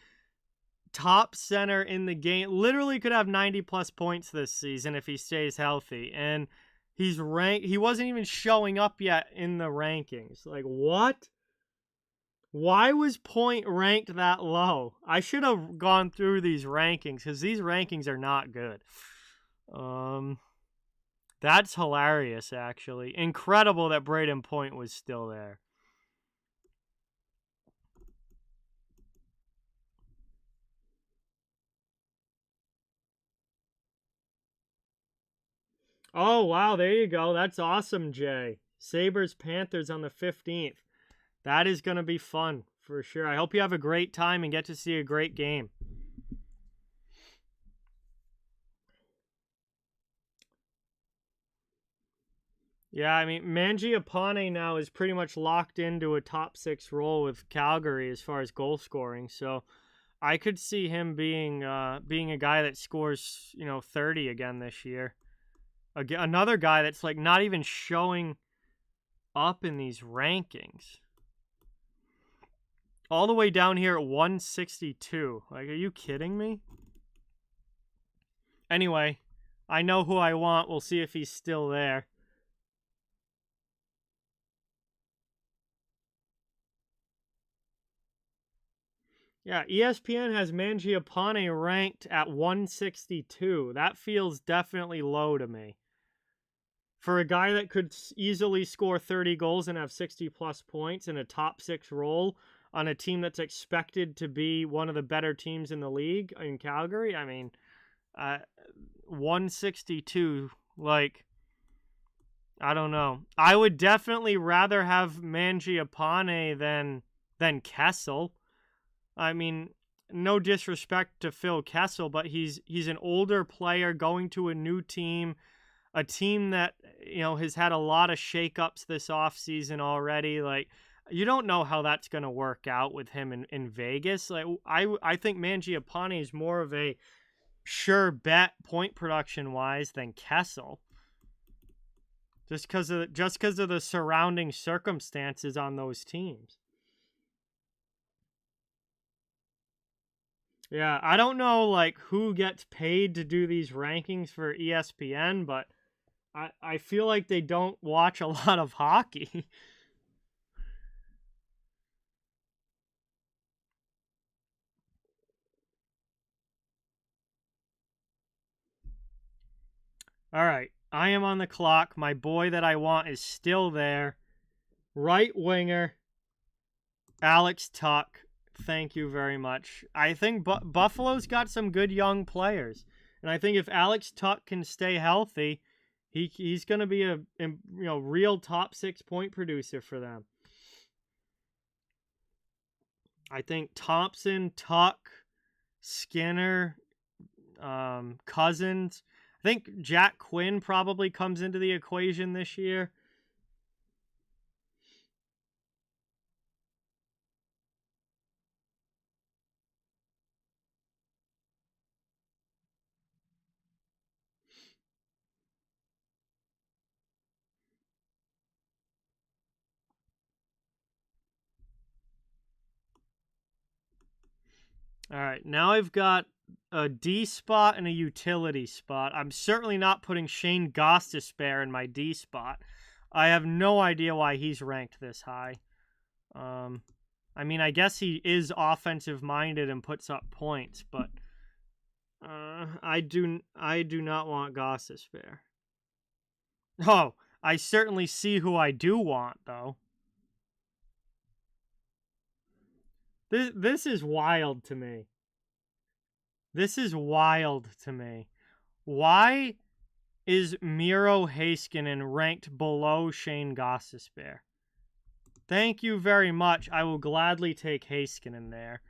top center in the game. Literally could have 90 plus points this season if he stays healthy. And he's ranked. He wasn't even showing up yet in the rankings. Like, what? Why was Point ranked that low? I should have gone through these rankings because these rankings are not good. That's hilarious, actually. Incredible that Braden Point was still there. Oh, wow, there you go. That's awesome, Jay. Sabres Panthers on the 15th. That is going to be fun for sure. I hope you have a great time and get to see a great game. Yeah, I mean, Mangiapane now is pretty much locked into a top six role with Calgary as far as goal scoring. So I could see him being a guy that scores 30 again this year. Again, another guy that's like not even showing up in these rankings. All the way down here at 162. Like, are you kidding me? Anyway, I know who I want. We'll see if he's still there. Yeah, ESPN has Mangiapane ranked at 162. That feels definitely low to me. For a guy that could easily score 30 goals and have 60 plus points in a top six role on a team that's expected to be one of the better teams in the league in Calgary, I mean, 162, like, I don't know. I would definitely rather have Mangiapane than Kessel. I mean, no disrespect to Phil Kessel, but he's an older player going to a new team, a team that has had a lot of shakeups this offseason already. Like, you don't know how that's going to work out with him in Vegas. Like, I think Mangiapane is more of a sure bet point production wise than Kessel. Just because of the surrounding circumstances on those teams. Yeah, I don't know like who gets paid to do these rankings for ESPN, but I feel like they don't watch a lot of hockey. All right, I am on the clock. My boy that I want is still there. Right winger, Alex Tuck. Thank you very much. I think Buffalo's got some good young players, and I think if Alex Tuck can stay healthy, he's going to be a real top 6 point producer for them. I think Thompson, Tuck, Skinner, Cousins. I think Jack Quinn probably comes into the equation this year. All right, now I've got a D spot and a utility spot. I'm certainly not putting Shane Gostisbehere in my D spot. I have no idea why he's ranked this high. I mean, I guess he is offensive minded and puts up points, but I do not want Gostisbehere. Oh, I certainly see who I do want though. This is wild to me. This is wild to me. Why is Miro Heiskanen ranked below Shane Gostisbehere? Thank you very much. I will gladly take Heiskanen there.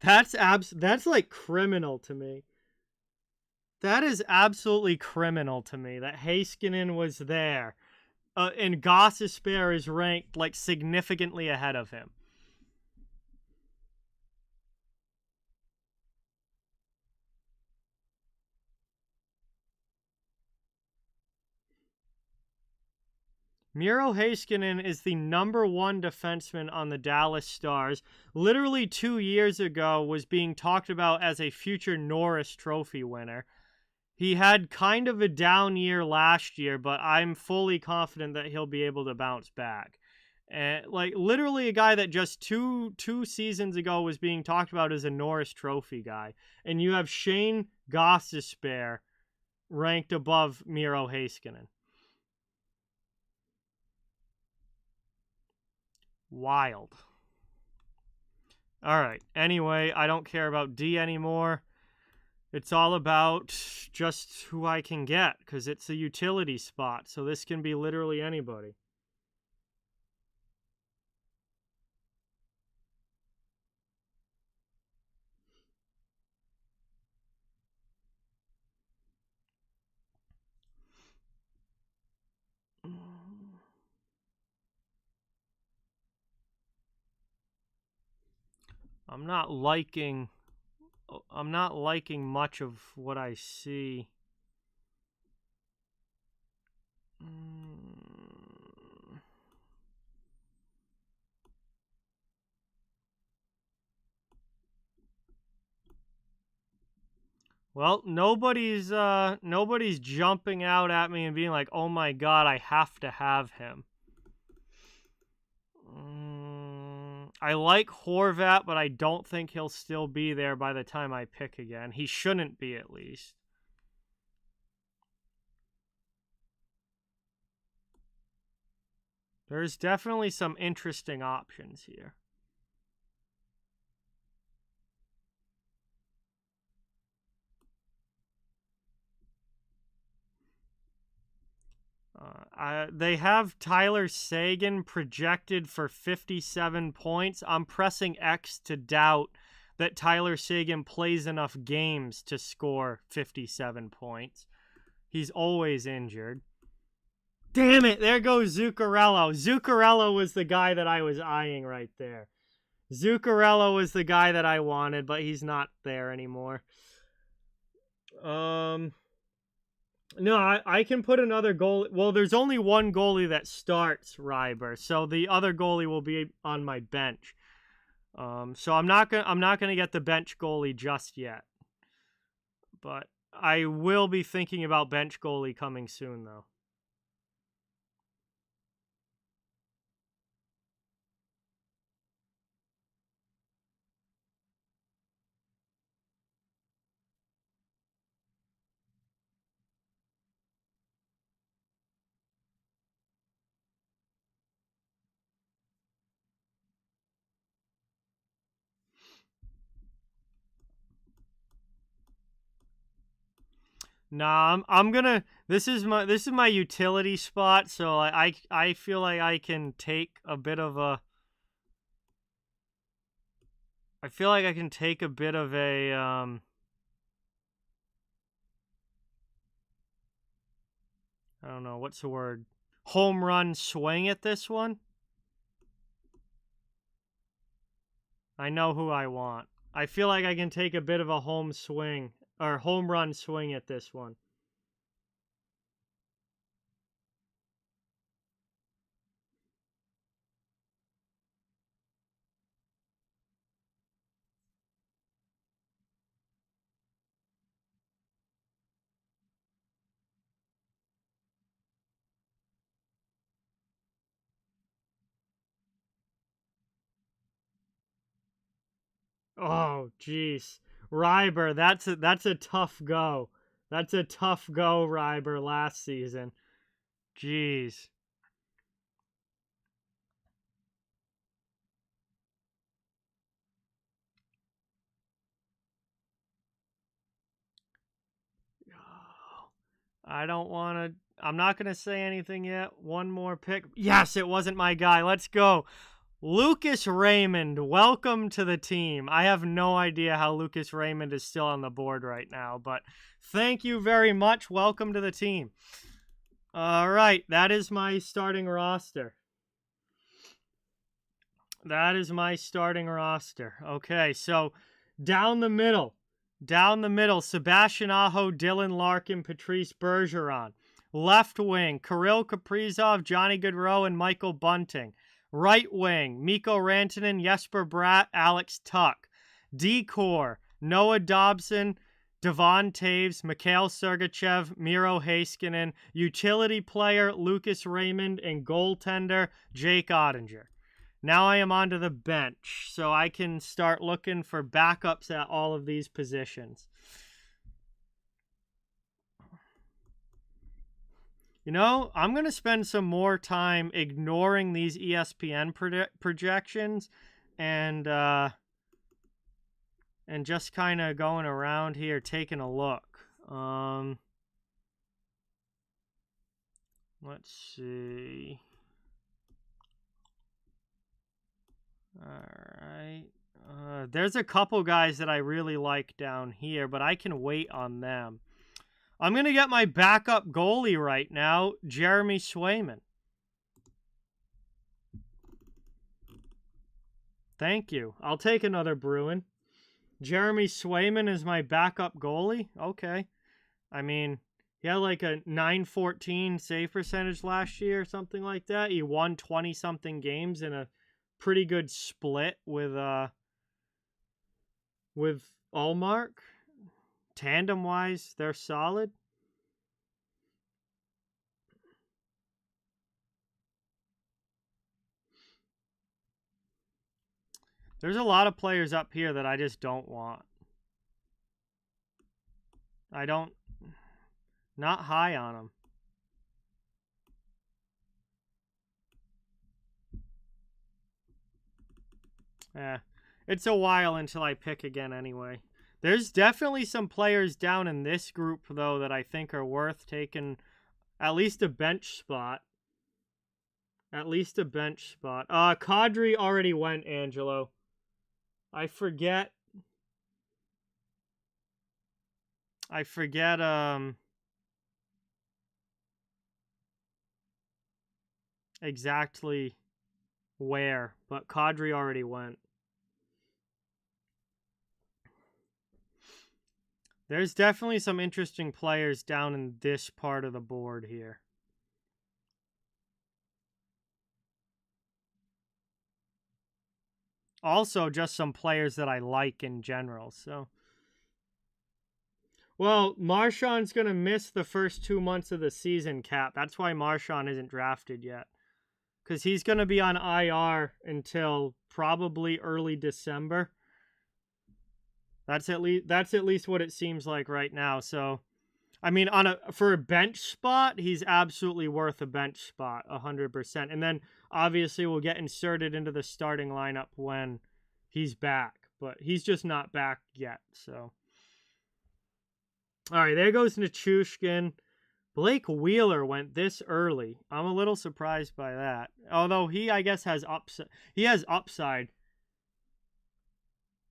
That's like criminal to me. That is absolutely criminal to me that Heiskanen was there. And Gostisbehere is ranked like significantly ahead of him. Miro Heiskanen is the #1 defenseman on the Dallas Stars. Literally 2 years ago was being talked about as a future Norris Trophy winner. He had kind of a down year last year, but I'm fully confident that he'll be able to bounce back. And like literally a guy that just two seasons ago was being talked about as a Norris Trophy guy. And you have Shane Gostisbehere ranked above Miro Heiskanen. Wild. All right. Anyway, I don't care about D anymore. It's all about just who I can get because it's a utility spot. So this can be literally anybody. I'm not liking much of what I see. Well, nobody's jumping out at me and being like, "Oh my god, I have to have him." I like Horvat, but I don't think he'll still be there by the time I pick again. He shouldn't be, at least. There's definitely some interesting options here. They have Tyler Seguin projected for 57 points. I'm pressing X to doubt that Tyler Seguin plays enough games to score 57 points. He's always injured. Damn it, there goes Zuccarello. Zuccarello was the guy that I was eyeing right there. Zuccarello was the guy that I wanted, but he's not there anymore. No, I can put another goal. Well, there's only one goalie that starts Ryber, so the other goalie will be on my bench. So I'm not gonna get the bench goalie just yet, but I will be thinking about bench goalie coming soon, though. Nah, I'm gonna. This is my utility spot, so I feel like I can take a bit of a. I feel like I can take a bit of a I don't know what's the word, home run swing at this one. I know who I want. I feel like I can take a bit of a home run swing at this one. Oh, jeez. Ryber, that's a tough go. That's a tough go, Ryber, last season. Jeez. I don't want to. I'm not going to say anything yet. One more pick. Yes, it wasn't my guy. Let's go. Lucas Raymond, welcome to the team. I have no idea how Lucas Raymond is still on the board right now, but thank you very much. Welcome to the team. All right, that is my starting roster. That is my starting roster. Okay, so down the middle, Sebastian Aho, Dylan Larkin, Patrice Bergeron. Left wing, Kirill Kaprizov, Johnny Gaudreau, and Michael Bunting. Right wing, Mikko Rantanen, Jesper Bratt, Alex Tuck. D-core, Noah Dobson, Devon Taves, Mikhail Sergachev, Miro Heiskanen. Utility player, Lucas Raymond, and goaltender, Jake Ottinger. Now I am onto the bench, so I can start looking for backups at all of these positions. You know, I'm going to spend some more time ignoring these ESPN projections and just kind of going around here taking a look. Let's see. Alright. There's a couple guys that I really like down here, but I can wait on them. I'm going to get my backup goalie right now, Jeremy Swayman. Thank you. I'll take another Bruin. Jeremy Swayman is my backup goalie? Okay. I mean, he had like a .914 save percentage last year or something like that. He won 20-something games in a pretty good split with Ullmark. Tandem-wise, they're solid. There's a lot of players up here that I just don't want. Not high on them. It's a while until I pick again anyway. There's definitely some players down in this group, though, that I think are worth taking at least a bench spot. At least a bench spot. Kadri already went, Angelo. I forget exactly where, but Kadri already went. There's definitely some interesting players down in this part of the board here. Also, just some players that I like in general, so. Well, Marchand's going to miss the first 2 months of the season, Cap. That's why Marchand isn't drafted yet. Because he's going to be on IR until probably early December. That's at least what it seems like right now. So, I mean, for a bench spot, he's absolutely worth a bench spot, 100%. And then obviously we'll get inserted into the starting lineup when he's back, but he's just not back yet. So, all right, there goes Nichushkin. Blake Wheeler went this early. I'm a little surprised by that. Although he, I guess, has upside. He has upside.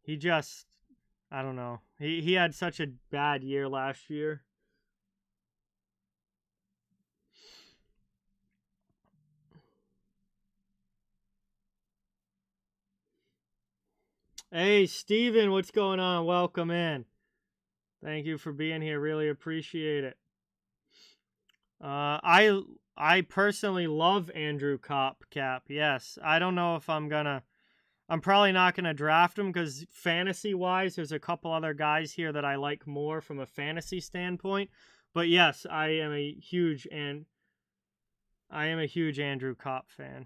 He just, I don't know. He had such a bad year last year. Hey, Steven, what's going on? Welcome in. Thank you for being here. Really appreciate it. I personally love Andrew Kopp, Cap. Yes, I don't know if I'm probably not gonna draft him because fantasy-wise, there's a couple other guys here that I like more from a fantasy standpoint. But yes, I am a huge Andrew Kopp fan.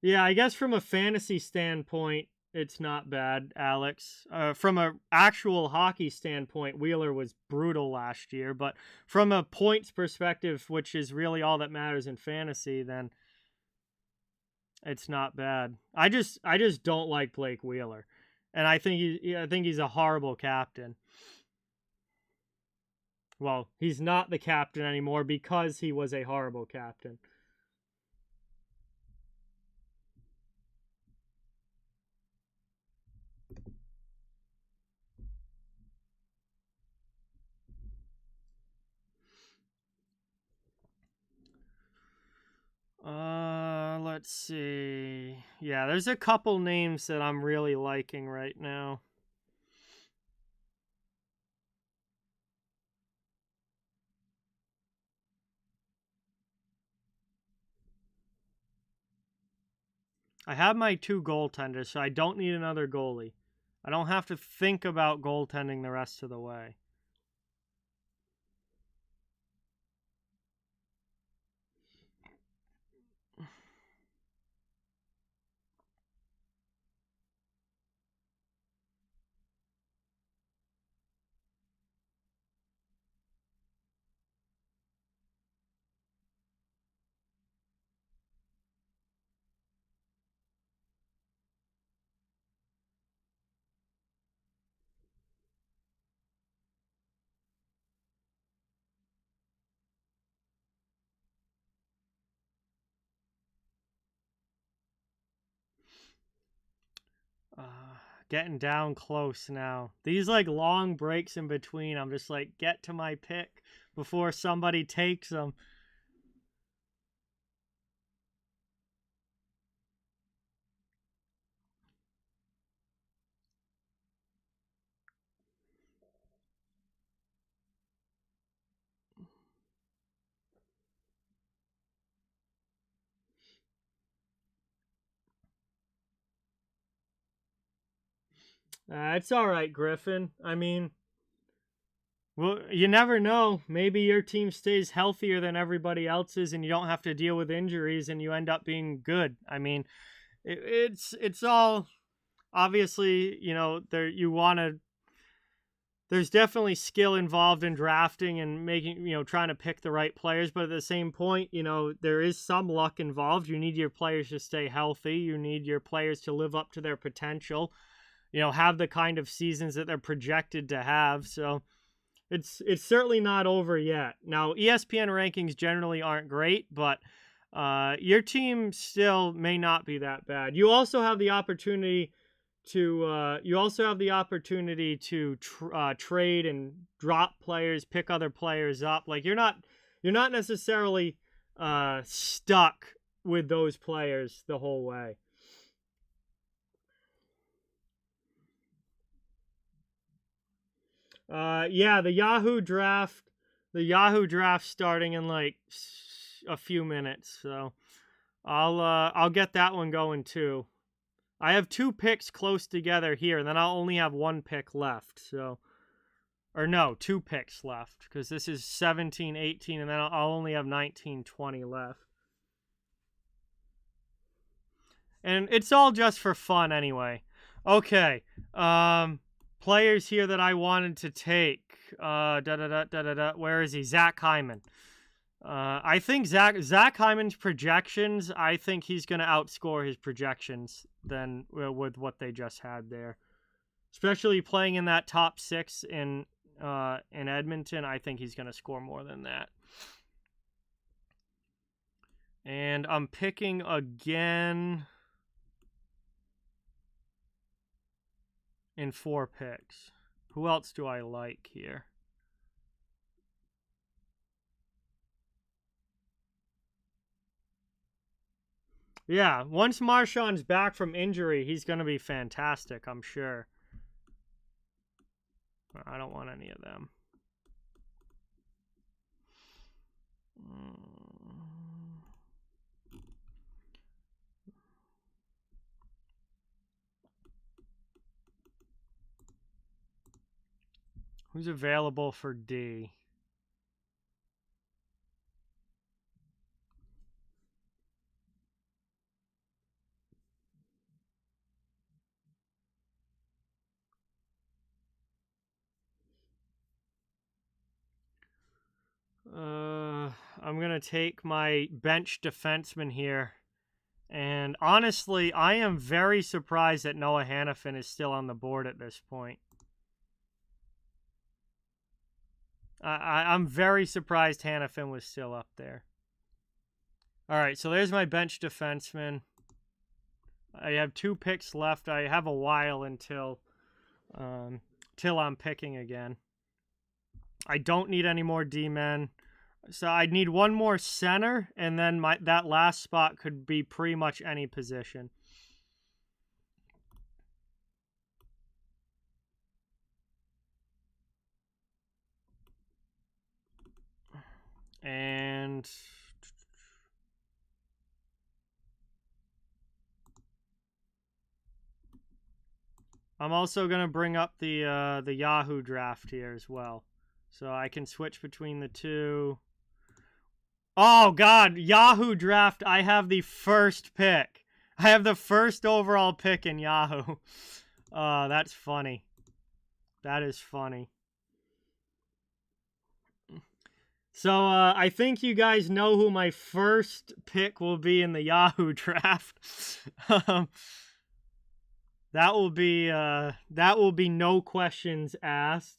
Yeah, I guess from a fantasy standpoint, it's not bad, Alex. From a actual hockey standpoint, Wheeler was brutal last year, but from a points perspective, which is really all that matters in fantasy, then it's not bad. I just don't like Blake Wheeler, and I think he's a horrible captain. Well, he's not the captain anymore because he was a horrible captain. Let's see. Yeah, there's a couple names that I'm really liking right now. I have my two goaltenders, so I don't need another goalie. I don't have to think about goaltending the rest of the way. Getting down close now. These like long breaks in between, I'm just like, get to my pick before somebody takes them. It's all right, Griffin. I mean, well, you never know. Maybe your team stays healthier than everybody else's, and you don't have to deal with injuries, and you end up being good. I mean, it's all obviously, you know, there you want to. There's definitely skill involved in drafting and making, you know, trying to pick the right players, but at the same point, you know, there is some luck involved. You need your players to stay healthy. You need your players to live up to their potential. You know, have the kind of seasons that they're projected to have. So it's certainly not over yet. Now, ESPN rankings generally aren't great, but your team still may not be that bad. You also have the opportunity to trade and drop players, pick other players up. Like you're not necessarily stuck with those players the whole way. Yeah, the Yahoo draft starting in like a few minutes, so I'll get that one going too. I have two picks close together here, and then I'll only have one pick left. So, or no, two picks left because this is 17, 18, and then I'll only have 19, 20 left. And it's all just for fun anyway. Okay. Players here that I wanted to take. Where is he? Zach Hyman. I think Zach Hyman's projections. I think he's going to outscore his projections than with what they just had there. Especially playing in that top six in Edmonton, I think he's going to score more than that. And I'm picking again in 4 picks. Who else do I like here? Yeah, once Marchand's back from injury, he's going to be fantastic, I'm sure. I don't want any of them. Who's available for D? I'm going to take my bench defenseman here. And honestly, I am very surprised that Noah Hannafin is still on the board at this point. I'm very surprised Hannafin was still up there. All right, so there's my bench defenseman. I have 2 picks left. I have a while until I'm picking again. I don't need any more D-men. So I need one more center, and then that last spot could be pretty much any position. And I'm also going to bring up the Yahoo draft here as well. So I can switch between the two. Oh, God. Yahoo draft. I have the first pick. I have the first overall pick in Yahoo. That's funny. That is funny. So I think you guys know who my first pick will be in the Yahoo draft. That will be no questions asked.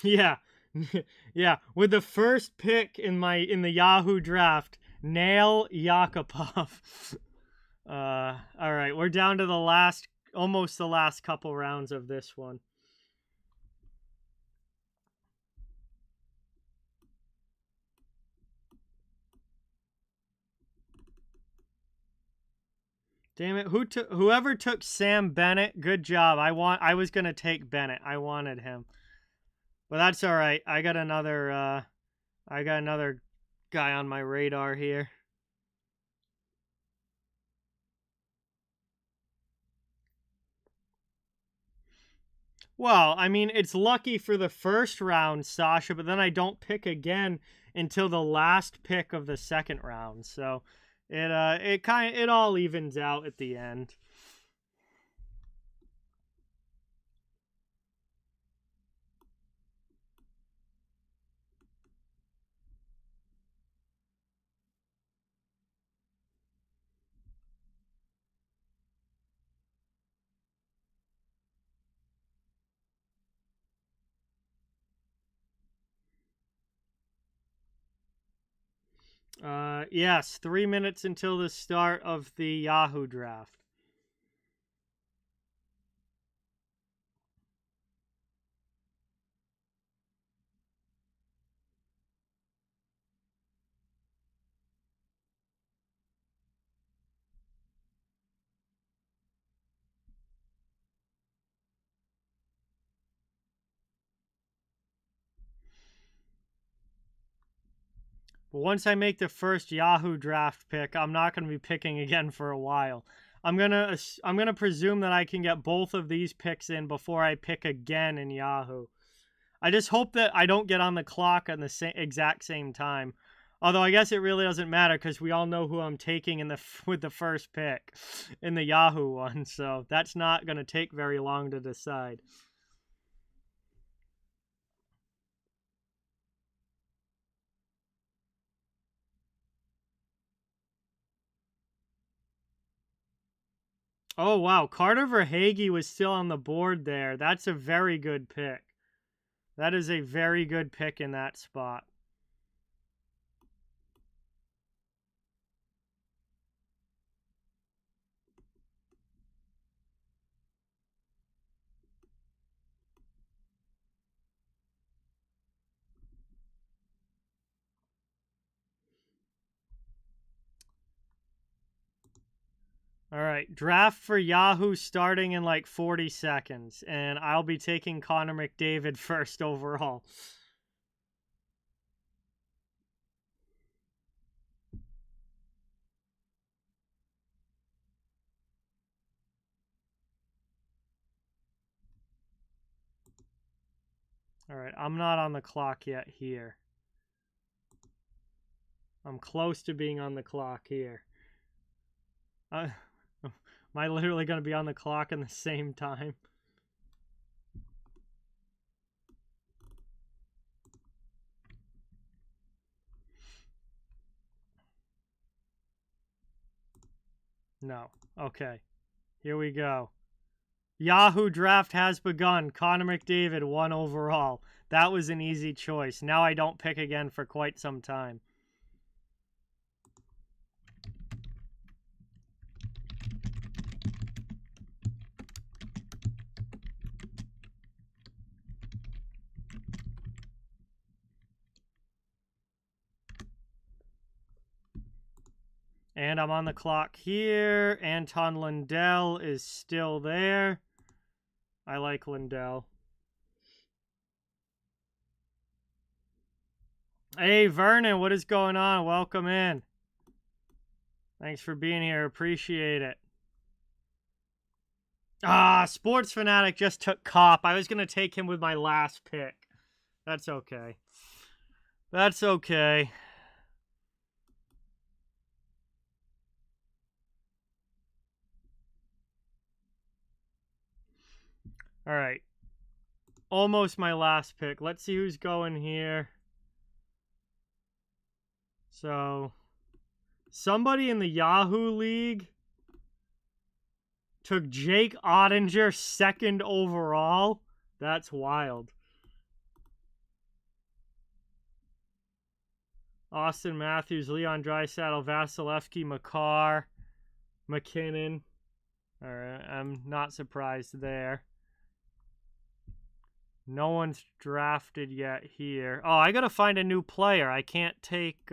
Yeah. Yeah, with the first pick in the Yahoo draft, Nail Yakupov. All right, we're down to almost the last couple rounds of this one. Damn it! Whoever took Sam Bennett, good job. I was gonna take Bennett. I wanted him, but that's all right. I got another guy on my radar here. Well, I mean, it's lucky for the first round, Sasha, but then I don't pick again until the last pick of the second round. So it all evens out at the end. Yes, 3 minutes until the start of the Yahoo draft. But once I make the first Yahoo draft pick, I'm not going to be picking again for a while. I'm gonna presume that I can get both of these picks in before I pick again in Yahoo. I just hope that I don't get on the clock at the exact same time. Although I guess it really doesn't matter because we all know who I'm taking with the first pick in the Yahoo one. So that's not going to take very long to decide. Oh, wow. Carter Verhaeghe was still on the board there. That's a very good pick. That is a very good pick in that spot. All right, draft for Yahoo starting in like 40 seconds, and I'll be taking Connor McDavid first overall. All right, I'm not on the clock yet here. I'm close to being on the clock here. Am I literally going to be on the clock in the same time? No. Okay. Here we go. Yahoo draft has begun. Connor McDavid, 1 overall. That was an easy choice. Now I don't pick again for quite some time. And I'm on the clock here. Anton Lundell is still there. I like Lundell. Hey, Vernon, what is going on? Welcome in. Thanks for being here. Appreciate it. Sports Fanatic just took Cop. I was going to take him with my last pick. That's okay. That's okay. All right. Almost my last pick. Let's see who's going here. So, somebody in the Yahoo League took Jake Ottinger 2nd overall. That's wild. Austin Matthews, Leon Draisaitl, Vasilevsky, Makar, McKinnon. All right, I'm not surprised there. No one's drafted yet here. Oh, I gotta find a new player. I can't take...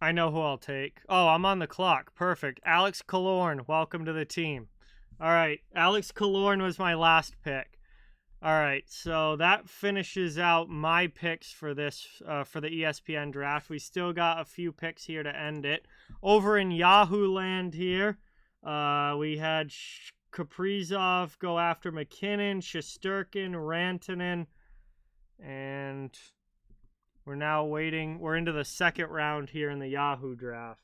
I know who I'll take. Oh, I'm on the clock. Perfect. Alex Killorn, welcome to the team. All right, Alex Killorn was my last pick. All right, so that finishes out my picks for this for the ESPN draft. We still got a few picks here to end it. Over in Yahoo land here, we had Kaprizov go after McKinnon, Shesterkin, Rantanen, and we're now waiting. We're into the second round here in the Yahoo draft.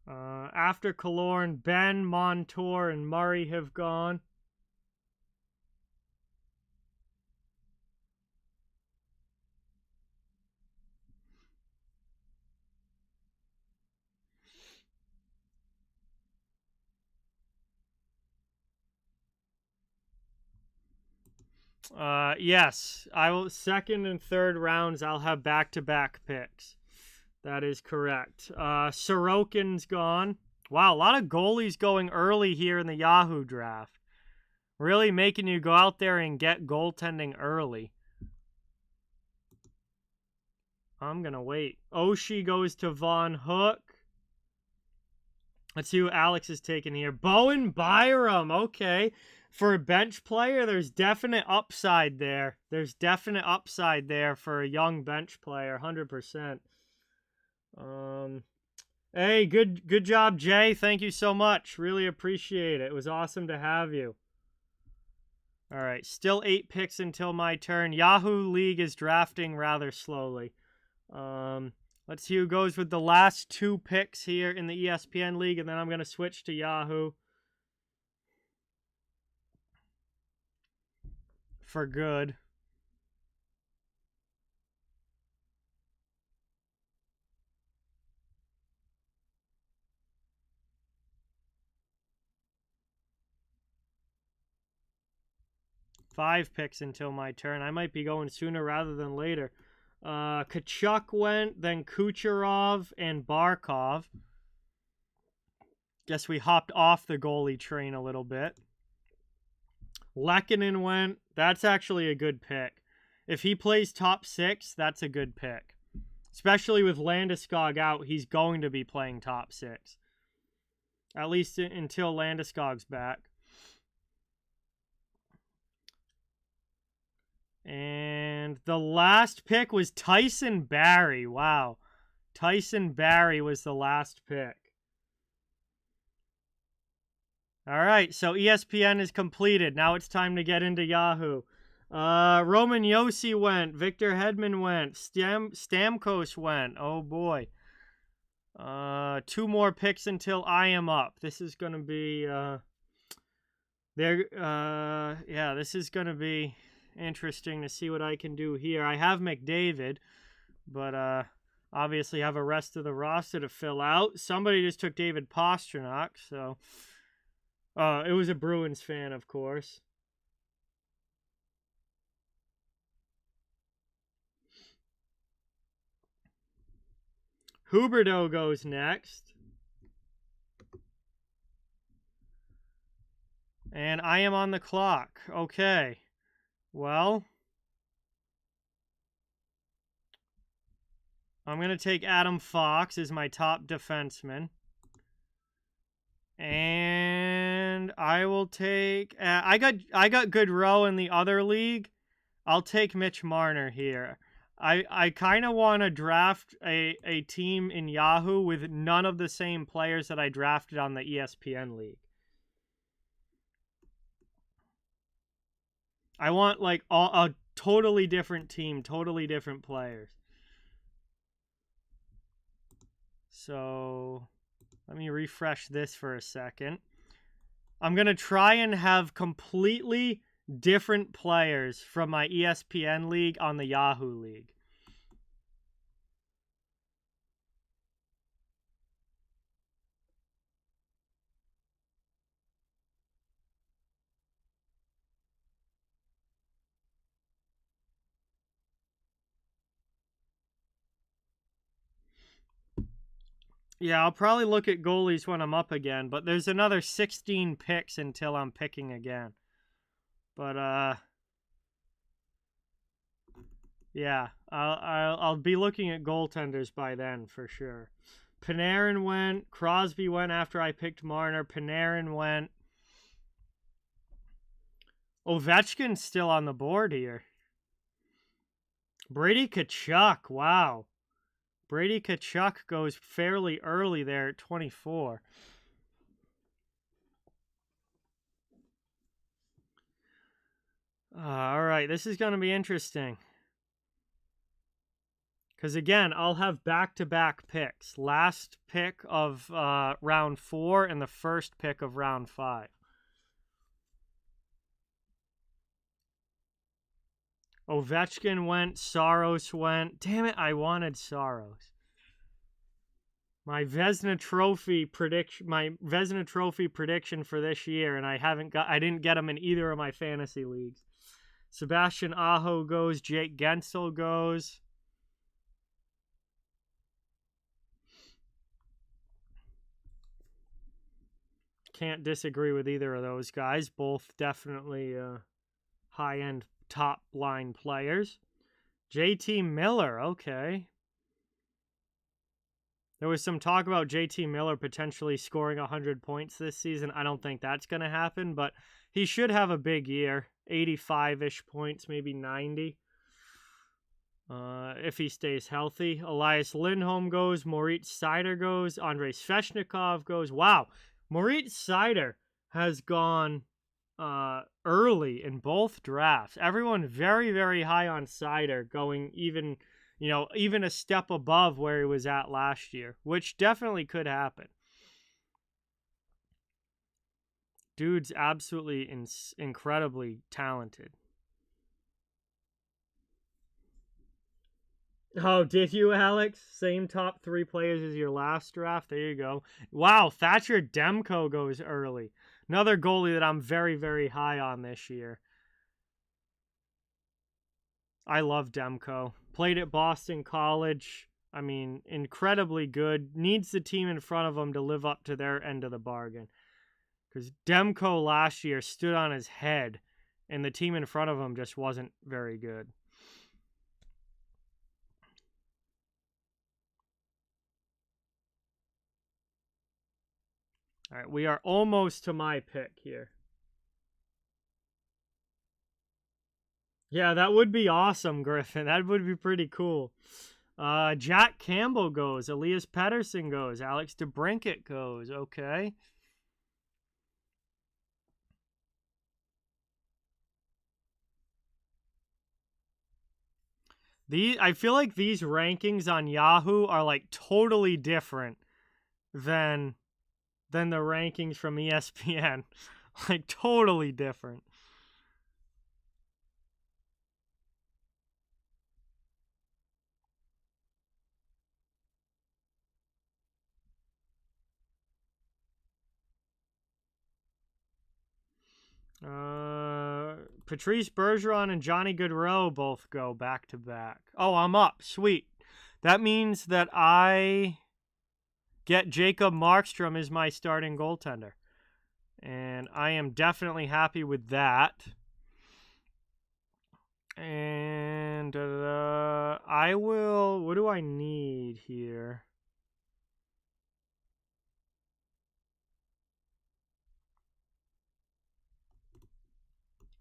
After Killorn, Ben, Montour, and Murray have gone. Yes, I will. Second and third rounds, I'll have back-to-back picks. That is correct. Sorokin's gone. Wow, a lot of goalies going early here in the Yahoo draft. Really making you go out there and get goaltending early. I'm going to wait. Oshie goes to Von Hook. Let's see who Alex is taking here. Bowen Byram. Okay. For a bench player, there's definite upside there. There's definite upside there for a young bench player, 100%. Hey, good job, Jay. Thank you so much. Really appreciate it. It was awesome to have you. All right, still 8 picks until my turn. Yahoo League is drafting rather slowly. Let's see who goes with the last 2 picks here in the ESPN League, and then I'm going to switch to Yahoo for good. Five picks until my turn. I might be going sooner rather than later. Kachuk went, then Kucherov and Barkov. Guess we hopped off the goalie train a little bit. Lehkonen went. That's actually a good pick. If he plays top 6, that's a good pick. Especially with Landeskog out, he's going to be playing top 6. At least until Landeskog's back. And the last pick was Tyson Barrie. Wow. Tyson Barrie was the last pick. All right, so ESPN is completed. Now it's time to get into Yahoo. Roman Josi went. Victor Hedman went. Stamkos went. Oh, boy. 2 more picks until I am up. This is going to be... yeah, this is going to be interesting to see what I can do here. I have McDavid, but obviously have a rest of the roster to fill out. Somebody just took David Pastrnak, so... it was a Bruins fan, of course. Huberdeau goes next. And I am on the clock. Okay. Well, I'm going to take Adam Fox as my top defenseman. And I will take... I got Goodrow in the other league. I'll take Mitch Marner here. I kind of want to draft a team in Yahoo with none of the same players that I drafted on the ESPN league. I want like a totally different team, totally different players. So let me refresh this for a second. I'm going to try and have completely different players from my ESPN league on the Yahoo league. Yeah, I'll probably look at goalies when I'm up again, but there's another 16 picks until I'm picking again. But yeah, I'll be looking at goaltenders by then for sure. Panarin went. Crosby went after I picked Marner. Panarin went. Ovechkin's still on the board here. Brady Tkachuk. Wow. Brady Tkachuk goes fairly early there at 24. All right, this is going to be interesting. Because again, I'll have back-to-back picks. Last pick of round 4 and the first pick of round 5. Ovechkin went. Saros went. Damn it, I wanted Saros. My Vezina Trophy prediction for this year, and I didn't get him in either of my fantasy leagues. Sebastian Aho goes. Jake Gensel goes. Can't disagree with either of those guys. Both definitely high-end top-line players. JT Miller, okay. There was some talk about JT Miller potentially scoring 100 points this season. I don't think that's going to happen, but he should have a big year. 85-ish points, maybe 90. If he stays healthy. Elias Lindholm goes. Moritz Seider goes. Andrei Svechnikov goes. Wow. Moritz Seider has gone early in both drafts. Everyone very, very high on Seider, going even a step above where he was at last year, which definitely could happen. Dude's absolutely incredibly talented. Oh, did you, Alex? Same top 3 players as your last draft? There you go. Wow, Thatcher Demko goes early. Another goalie that I'm very, very high on this year. I love Demko. Played at Boston College. I mean, incredibly good. Needs the team in front of him to live up to their end of the bargain. Because Demko last year stood on his head, and the team in front of him just wasn't very good. All right, we are almost to my pick here. Yeah, that would be awesome, Griffin. That would be pretty cool. Jack Campbell goes. Elias Pettersson goes. Alex DeBrincat goes. Okay. I feel like these rankings on Yahoo are like totally different than the rankings from ESPN. Like totally different. Patrice Bergeron and Johnny Gaudreau both go back to back. Oh, I'm up. Sweet. That means that I get Jacob Markstrom as my starting goaltender. And I am definitely happy with that. And I will... What do I need here?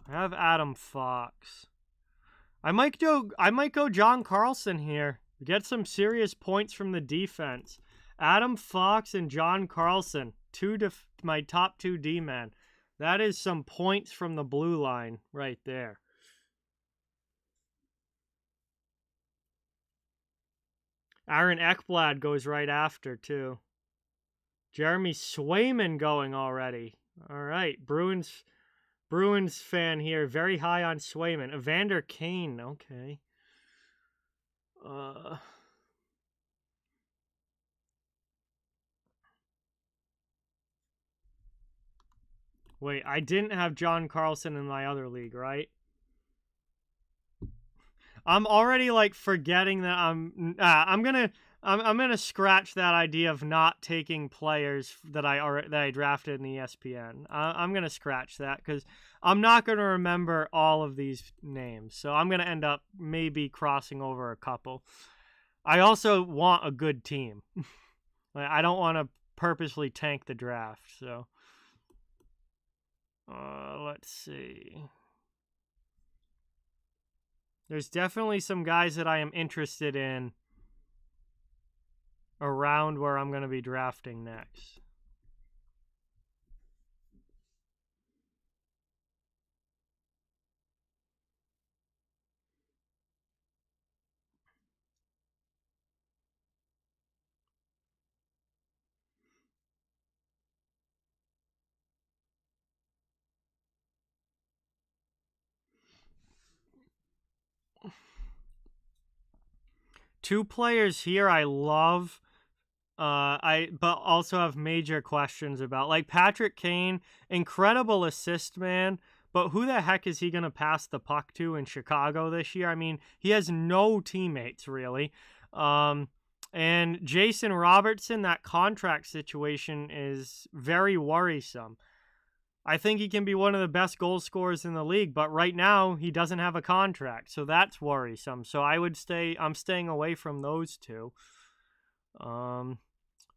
I have Adam Fox. I might go John Carlson here. Get some serious points from the defense. Adam Fox and John Carlson, my top 2 D-men. That is some points from the blue line right there. Aaron Ekblad goes right after, too. Jeremy Swayman going already. All right, Bruins fan here, very high on Swayman. Evander Kane, okay. Wait, I didn't have John Carlson in my other league, right? I'm already like forgetting that I'm gonna scratch that idea of not taking players that I drafted in ESPN. I'm gonna scratch that because I'm not gonna remember all of these names. So I'm gonna end up maybe crossing over a couple. I also want a good team. Like, I don't want to purposely tank the draft. So let's see. There's definitely some guys that I am interested in around where I'm going to be drafting next. Two players here I love, but also have major questions about. Like Patrick Kane, incredible assist man, but who the heck is he going to pass the puck to in Chicago this year? I mean, he has no teammates really. And Jason Robertson, that contract situation is very worrisome. I think he can be one of the best goal scorers in the league, but right now he doesn't have a contract, so that's worrisome. So I'm staying away from those two.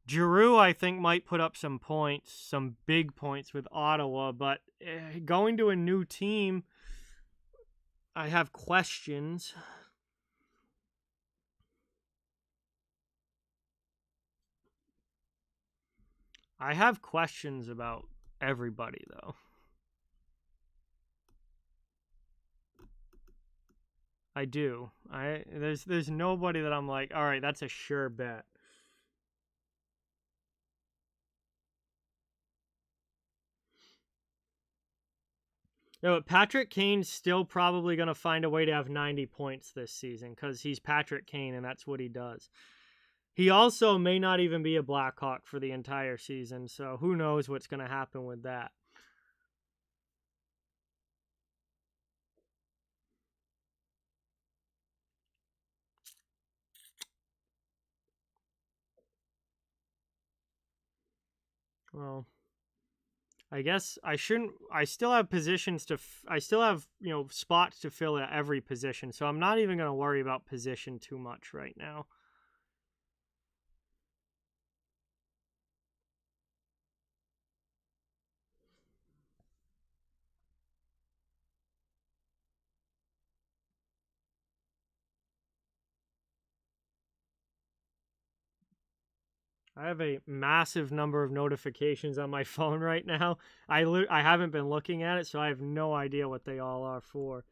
Giroux, I think, might put up some points, some big points with Ottawa, but going to a new team, I have questions. I have questions about everybody, though. I do. There's nobody that I'm like, all right, that's a sure bet. No, but Patrick Kane's still probably going to find a way to have 90 points this season because he's Patrick Kane and that's what he does. He also may not even be a Blackhawk for the entire season, so who knows what's going to happen with that. Well, I guess I shouldn't. I still have positions to. I still have spots to fill at every position, so I'm not even going to worry about position too much right now. I have a massive number of notifications on my phone right now. I haven't been looking at it, so I have no idea what they all are for.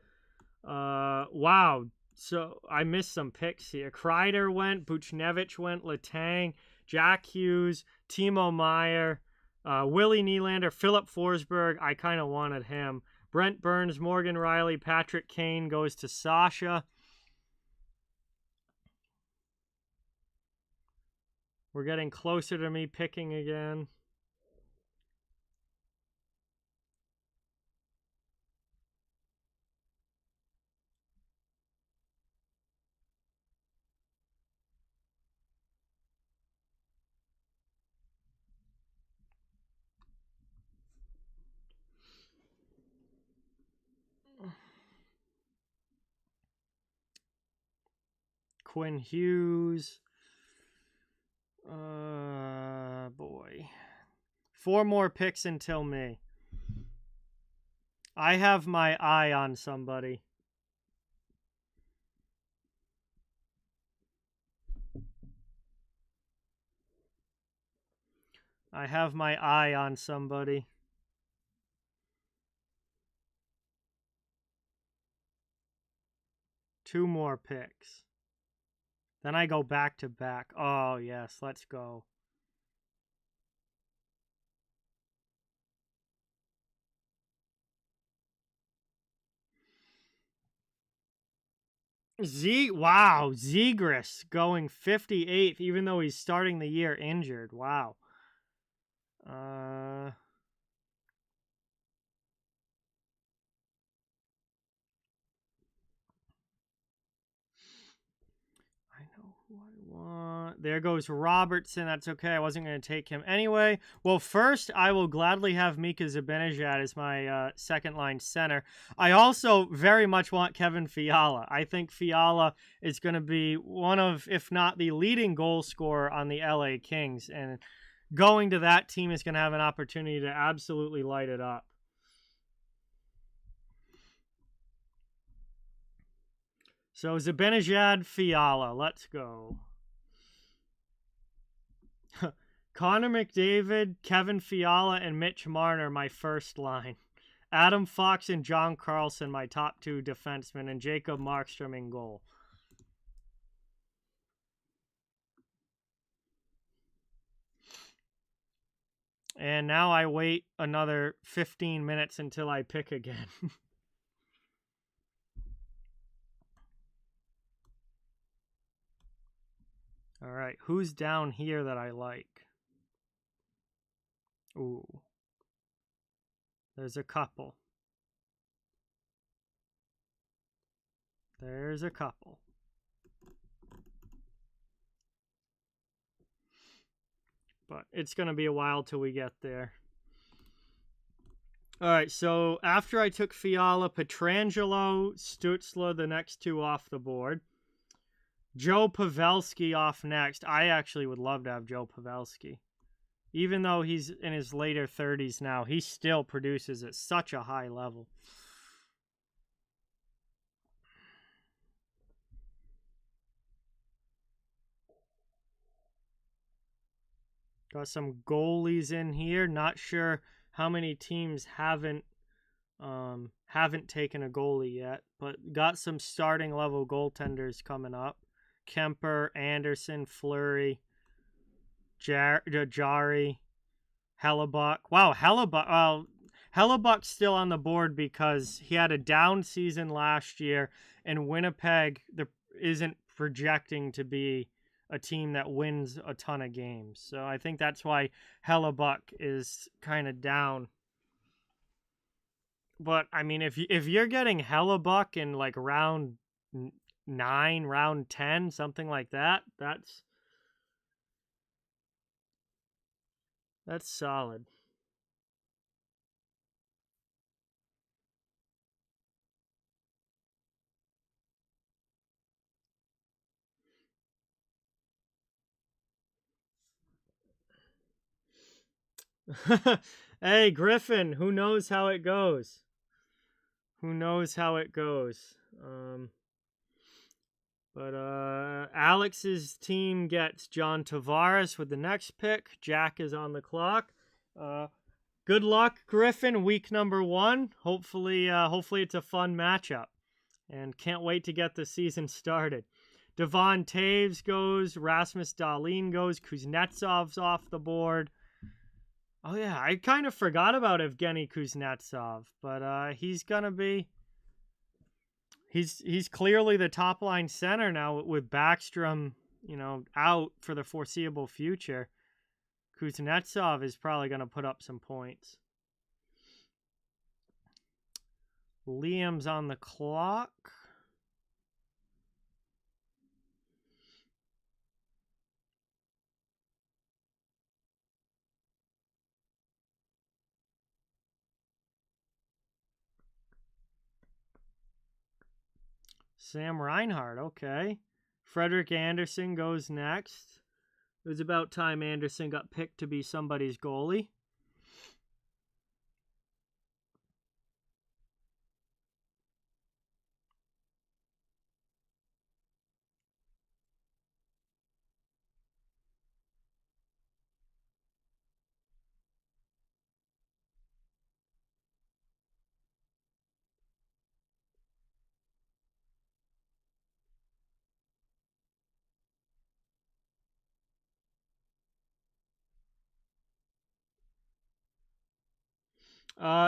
Wow. So I missed some picks here. Kreider went, Buchnevich went, Letang, Jack Hughes, Timo Meyer, Willie Nylander, Philip Forsberg. I kind of wanted him. Brent Burns, Morgan Riley, Patrick Kane goes to Sasha. We're getting closer to me picking again. Quinn Hughes. Boy. 4 more picks until me. I have my eye on somebody. I have my eye on somebody. Two more picks. Then I go back to back. Oh, yes, let's go. Wow, Zegras going 58th, even though he's starting the year injured. Wow. I know who I want. There goes Robertson. That's okay. I wasn't going to take him anyway. Well, first, I will gladly have Mika Zibanejad as my second line center. I also very much want Kevin Fiala. I think Fiala is going to be one of, if not the leading goal scorer on the LA Kings. And going to that team is going to have an opportunity to absolutely light it up. So Zibanejad, Fiala. Let's go. Connor McDavid, Kevin Fiala, and Mitch Marner, my first line. Adam Fox and John Carlson, my top 2 defensemen, and Jacob Markstrom in goal. And now I wait another 15 minutes until I pick again. All right, who's down here that I like? Ooh. There's a couple. There's a couple. But it's going to be a while till we get there. All right, so after I took Fiala, Pietrangelo, Stützle, the next 2 off the board. Joe Pavelski off next. I actually would love to have Joe Pavelski. Even though he's in his later 30s now, he still produces at such a high level. Got some goalies in here. Not sure how many teams haven't taken a goalie yet, but got some starting level goaltenders coming up. Kemper, Anderson, Fleury, Jarry, Hellebuck. Wow, Hellebuck's still on the board because he had a down season last year, and Winnipeg isn't projecting to be a team that wins a ton of games. So I think that's why Hellebuck is kind of down. But I mean, if you're getting Hellebuck in like round 9, round 10, something like that, that's solid. Hey, Griffin, who knows how it goes? Who knows how it goes? But Alex's team gets John Tavares with the next pick. Jack is on the clock. Good luck, Griffin. Week number 1. Hopefully it's a fun matchup, and can't wait to get the season started. Devon Taves goes. Rasmus Dahlin goes. Kuznetsov's off the board. Oh yeah, I kind of forgot about Evgeny Kuznetsov, but he's gonna be. He's clearly the top line center now with Backstrom, out for the foreseeable future. Kuznetsov is probably going to put up some points. Liam's on the clock. Sam Reinhart, okay. Frederick Anderson goes next. It was about time Anderson got picked to be somebody's goalie.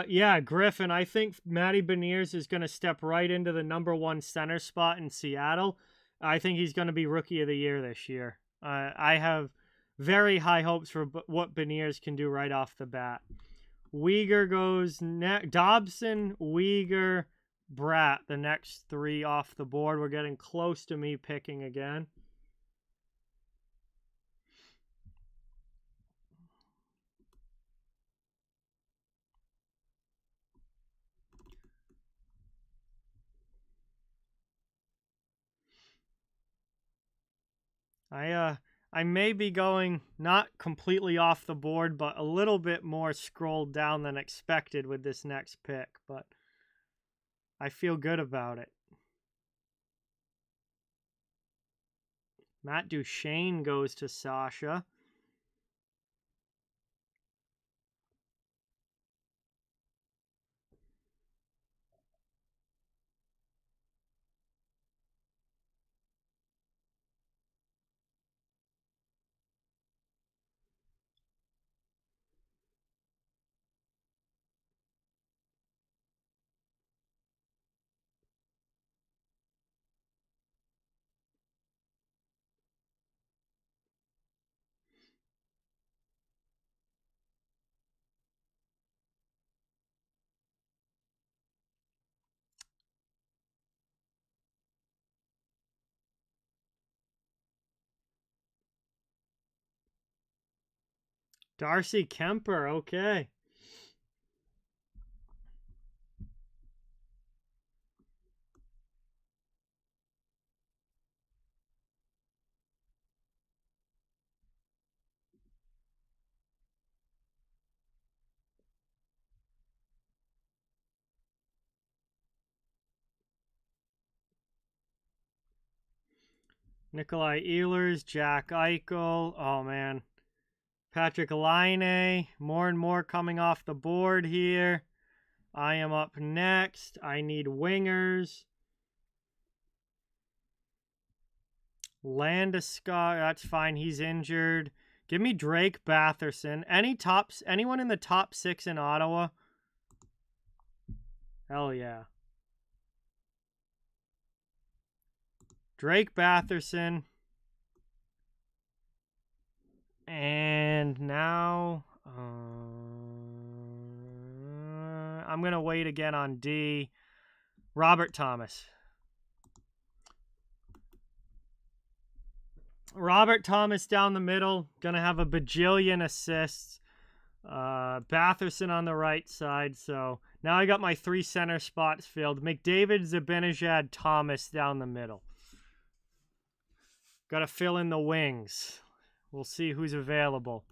Yeah, Griffin. I think Matty Beniers is going to step right into the number 1 center spot in Seattle. I think he's going to be Rookie of the Year this year. I have very high hopes for what Beniers can do right off the bat. Uyghur goes next. Dobson, Uyghur, Bratt, the next 3 off the board. We're getting close to me picking again. I may be going not completely off the board, but a little bit more scrolled down than expected with this next pick, but I feel good about it. Matt Duchene goes to Sasha. Darcy Kemper, okay. Nikolai Ehlers, Jack Eichel. Oh, man. Patrick Laine. More and more coming off the board here. I am up next. I need wingers. Landeskog, that's fine. He's injured. Give me Drake Batherson. Anyone in the top 6 in Ottawa? Hell yeah. Drake Batherson. And now I'm going to wait again on D. Robert Thomas. Robert Thomas down the middle. Going to have a bajillion assists. Batherson on the right side. So now I got my 3 center spots filled. McDavid, Zibanejad, Thomas down the middle. Got to fill in the wings. We'll see who's available.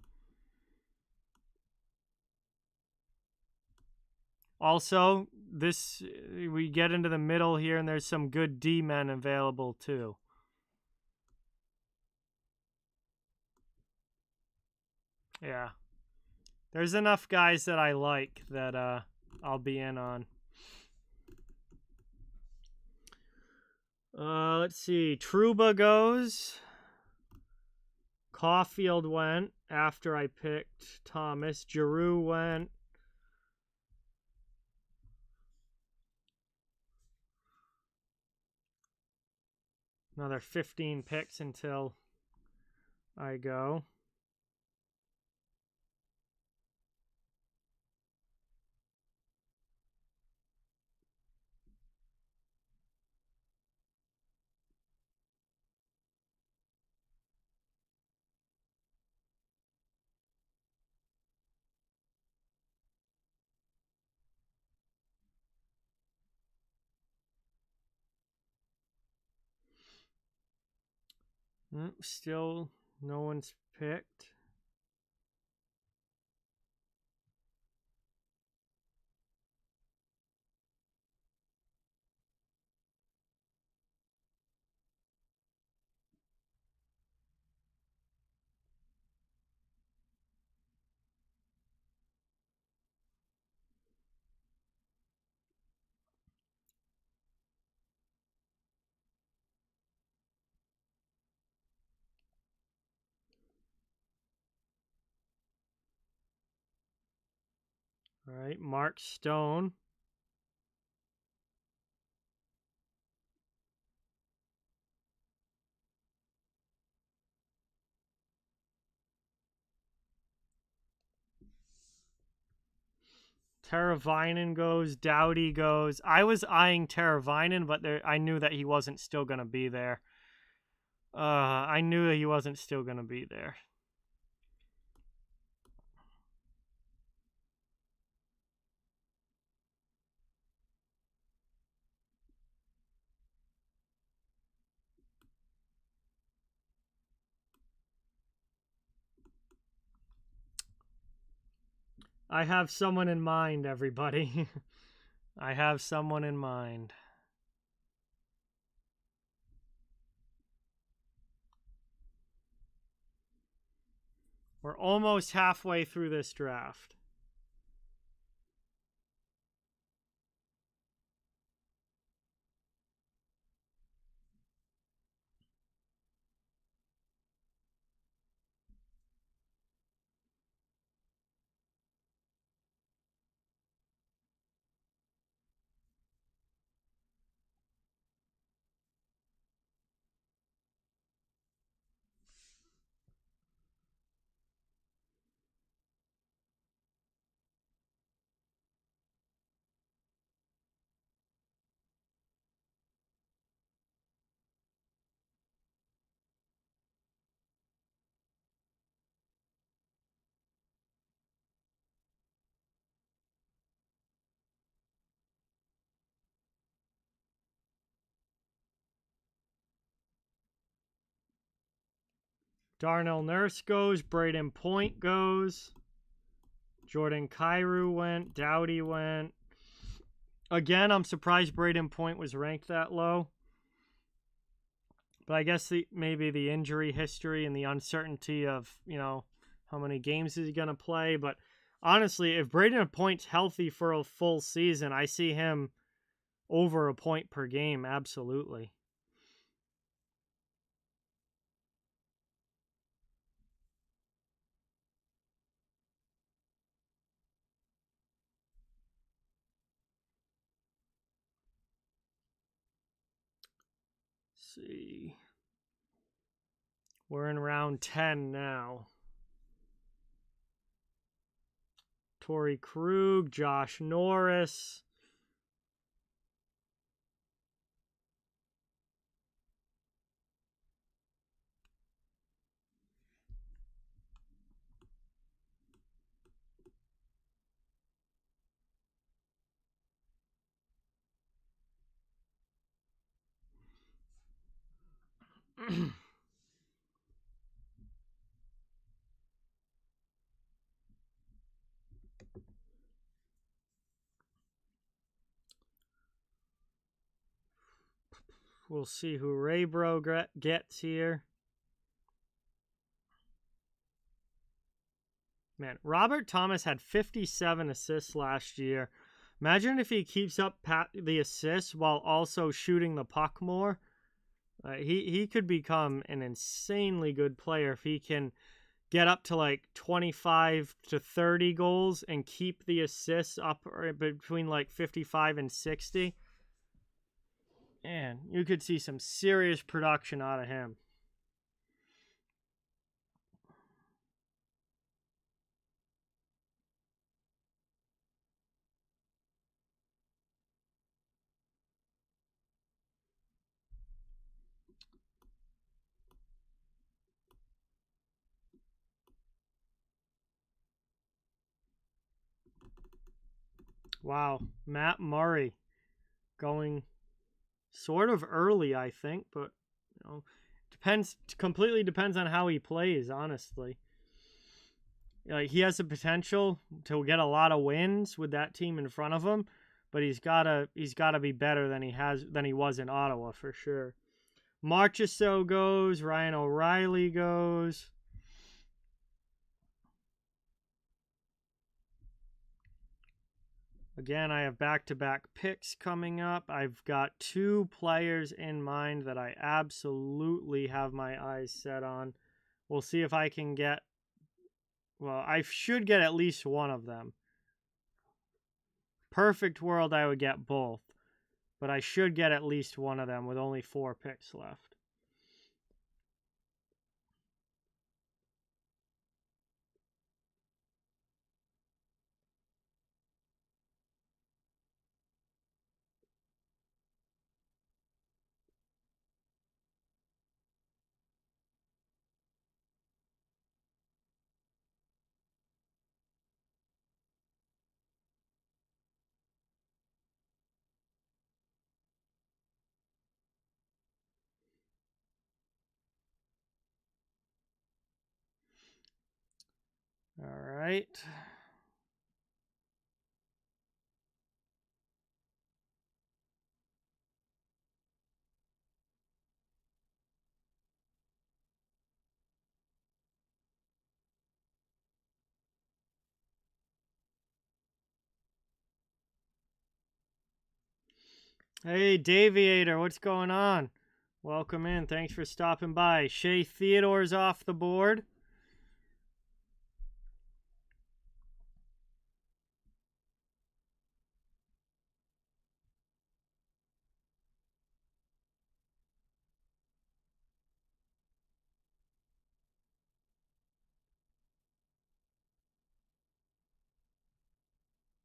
Also, we get into the middle here, and there's some good D-men available, too. Yeah. There's enough guys that I like that I'll be in on. Let's see. Trouba goes. Caulfield went after I picked Thomas. Giroux went. Another 15 picks until I go. Still no one's picked. All right, Mark Stone. Teravainen goes. Doughty goes. I was eyeing Teravainen, but I knew that he wasn't still going to be there. I knew that he wasn't still going to be there. I have someone in mind, everybody. I have someone in mind. We're almost halfway through this draft. Darnell Nurse goes. Braden Point goes. Jordan Kyrou went. Doughty went. Again, I'm surprised Braden Point was ranked that low. But I guess maybe the injury history and the uncertainty of, how many games is he going to play. But honestly, if Braden Point's healthy for a full season, I see him over a point per game, absolutely. Let's see. We're in round 10 now. Torrey Krug, Josh Norris. We'll see who Raybro gets here. Man, Robert Thomas had 57 assists last year. Imagine if he keeps up the assists while also shooting the puck more. He could become an insanely good player if he can get up to like 25 to 30 goals and keep the assists up between like 55 and 60. Man, you could see some serious production out of him. Wow, Matt Murray going sort of early, I think, but completely depends on how he plays, honestly. Like, he has the potential to get a lot of wins with that team in front of him, but he's gotta be better than he was in Ottawa for sure. Marchessault goes, Ryan O'Reilly goes. Again, I have back-to-back picks coming up. I've got 2 players in mind that I absolutely have my eyes set on. We'll see if I can get... Well, I should get at least one of them. Perfect world, I would get both. But I should get at least one of them with only 4 picks left. All right. Hey, Daviator, what's going on? Welcome in. Thanks for stopping by. Shea Theodore's off the board.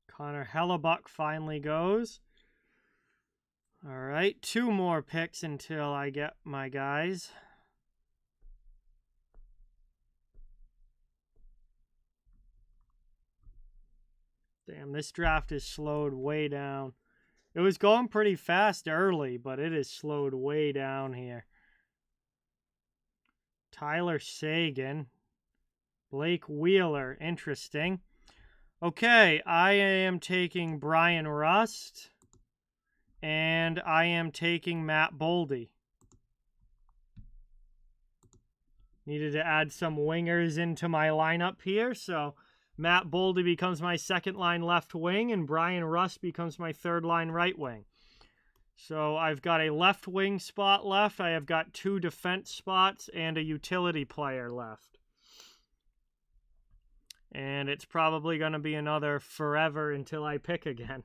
Connor Hellebuck finally goes. All right, 2 more picks until I get my guys. Damn, this draft is slowed way down. It was going pretty fast early, but it is slowed way down here. Tyler Seguin. Blake Wheeler. Interesting. Okay, I am taking Brian Rust. And I am taking Matt Boldy. Needed to add some wingers into my lineup here, so Matt Boldy becomes my second line left wing, and Brian Rust becomes my third line right wing. So I've got a left wing spot left. I have got 2 defense spots and a utility player left. And it's probably going to be another forever until I pick again.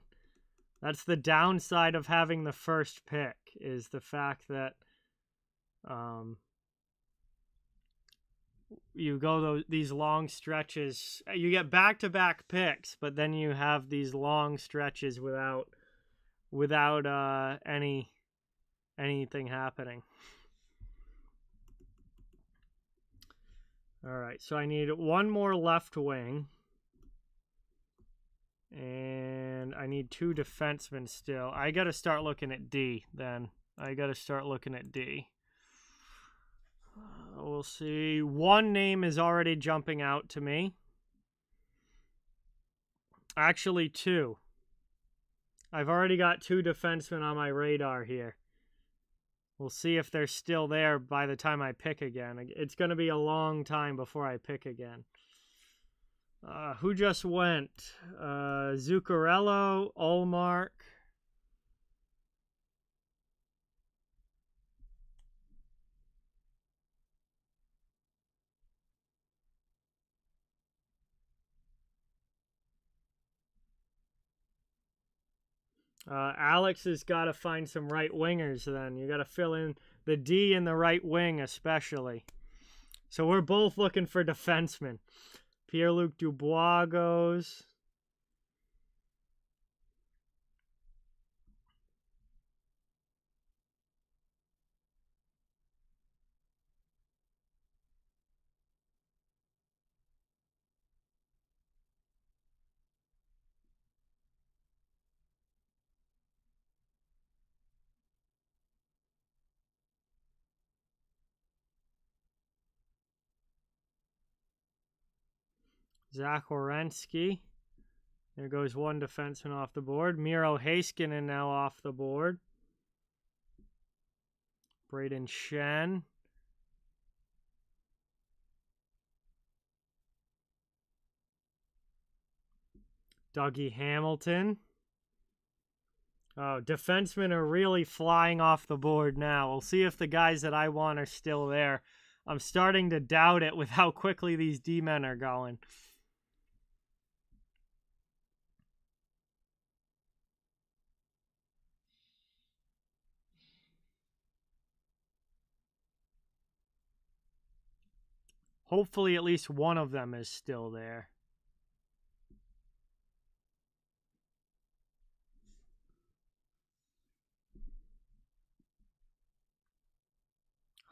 That's the downside of having the first pick, is the fact that you go these long stretches. You get back-to-back picks, but then you have these long stretches without anything happening. All right, so I need 1 more left wing. And I need 2 defensemen still. I got to start looking at D then. I got to start looking at D. We'll see. 1 name is already jumping out to me. Actually, 2. I've already got 2 defensemen on my radar here. We'll see if they're still there by the time I pick again. It's going to be a long time before I pick again. Who just went? Zuccarello, Olmark. Alex has got to find some right wingers then. You got to fill in the D in the right wing especially. So we're both looking for defensemen. Pierre-Luc Dubois goes. Zach Werenski. There goes one defenseman off the board. Miro Heiskanen now off the board. Braden Shen. Dougie Hamilton. Oh, defensemen are really flying off the board now. We'll see if the guys that I want are still there. I'm starting to doubt it with how quickly these D-men are going. Hopefully at least one of them is still there.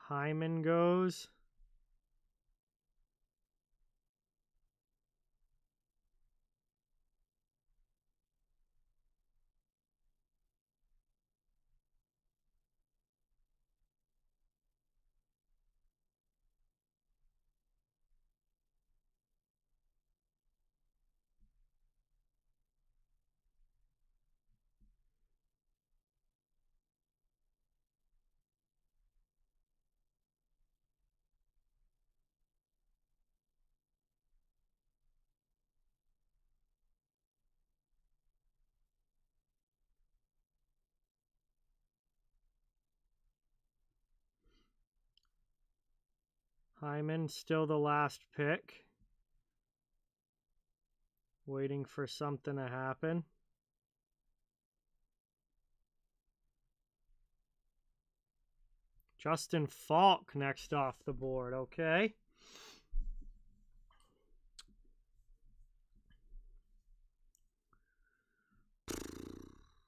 Hyman goes. Hyman still the last pick. Waiting for something to happen. Justin Falk next off the board. Okay.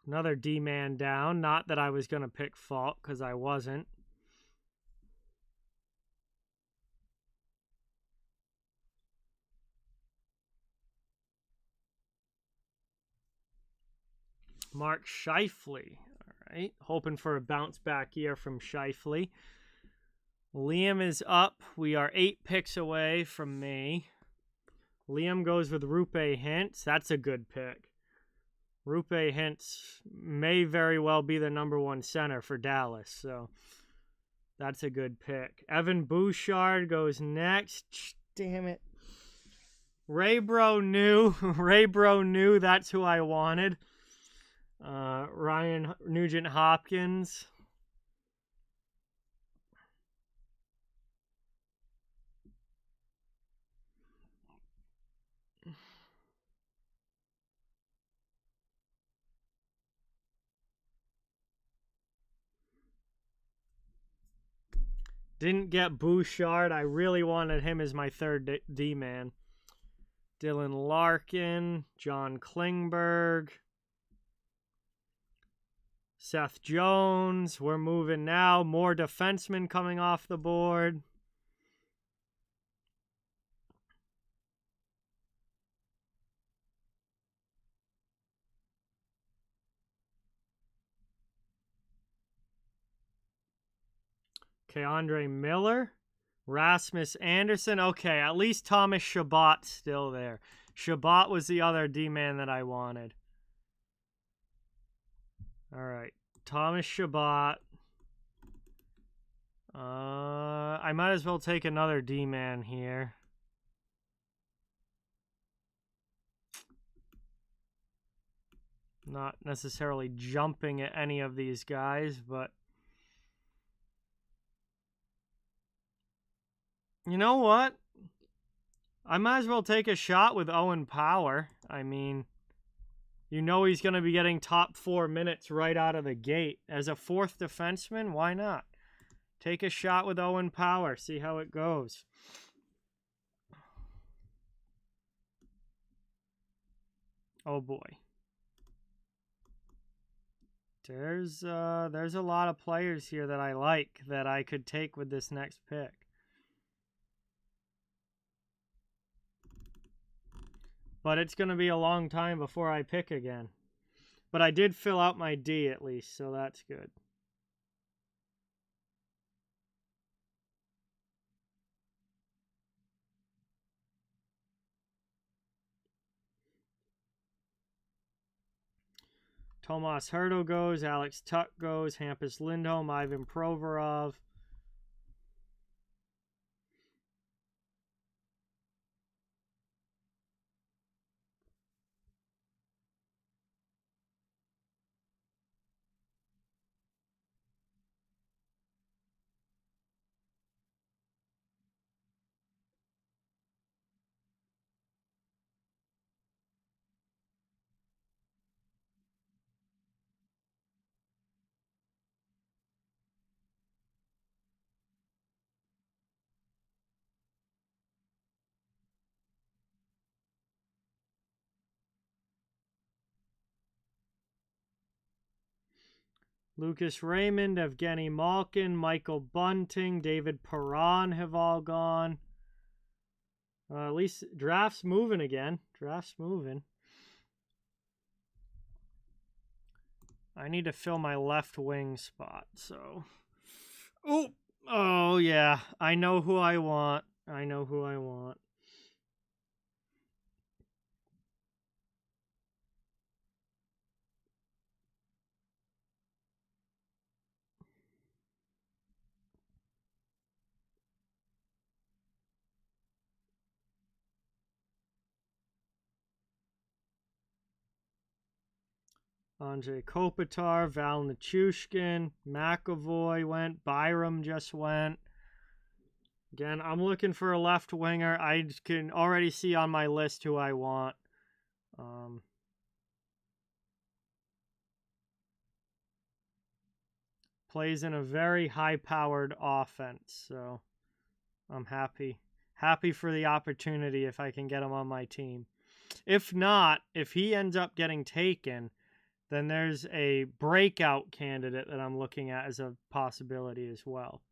Another D-man down. Not that I was going to pick Falk because I wasn't. Mark Scheifele. All right. Hoping for a bounce back year from Scheifele. Liam is up. We are 8 picks away from me. Liam goes with Rupe Hintz. That's a good pick. Rupe Hintz may very well be the #1 center for Dallas, so that's a good pick. Evan Bouchard goes next. Damn it. Ray Bro knew. Ray Bro knew that's who I wanted. Ryan Nugent Hopkins. Didn't get Bouchard. I really wanted him as my third D-man. Dylan Larkin, John Klingberg, Seth Jones. We're moving now. More defensemen coming off the board. Okay, Andre Miller, Rasmus Anderson. Okay, at least Thomas Chabot's still there. Chabot was the other D-man that I wanted. All right, Thomas Chabot. I might as well take another D-man here. Not necessarily jumping at any of these guys, but you know what? I might as well take a shot with Owen Power. I mean, you know he's going to be getting top 4 minutes right out of the gate. As a fourth defenseman, why not? Take a shot with Owen Power. See how it goes. Oh boy. There's a lot of players here that I like that I could take with this next pick. But it's going to be a long time before I pick again. But I did fill out my D at least, so that's good. Tomas Hertl goes, Alex Tuck goes, Hampus Lindholm, Ivan Provorov. Lucas Raymond, Evgeny Malkin, Michael Bunting, David Perron have all gone. At least draft's moving again. Draft's moving. I need to fill my left wing spot, so... Oh, yeah. I know who I want. I know who I want. Andrei Kopitar, Val Nichushkin, McAvoy went, Byram just went. Again, I'm looking for a left winger. I can already see on my list who I want. Plays in a very high-powered offense, so I'm happy. Happy for the opportunity if I can get him on my team. If not, if he ends up getting taken, then there's a breakout candidate that I'm looking at as a possibility as well.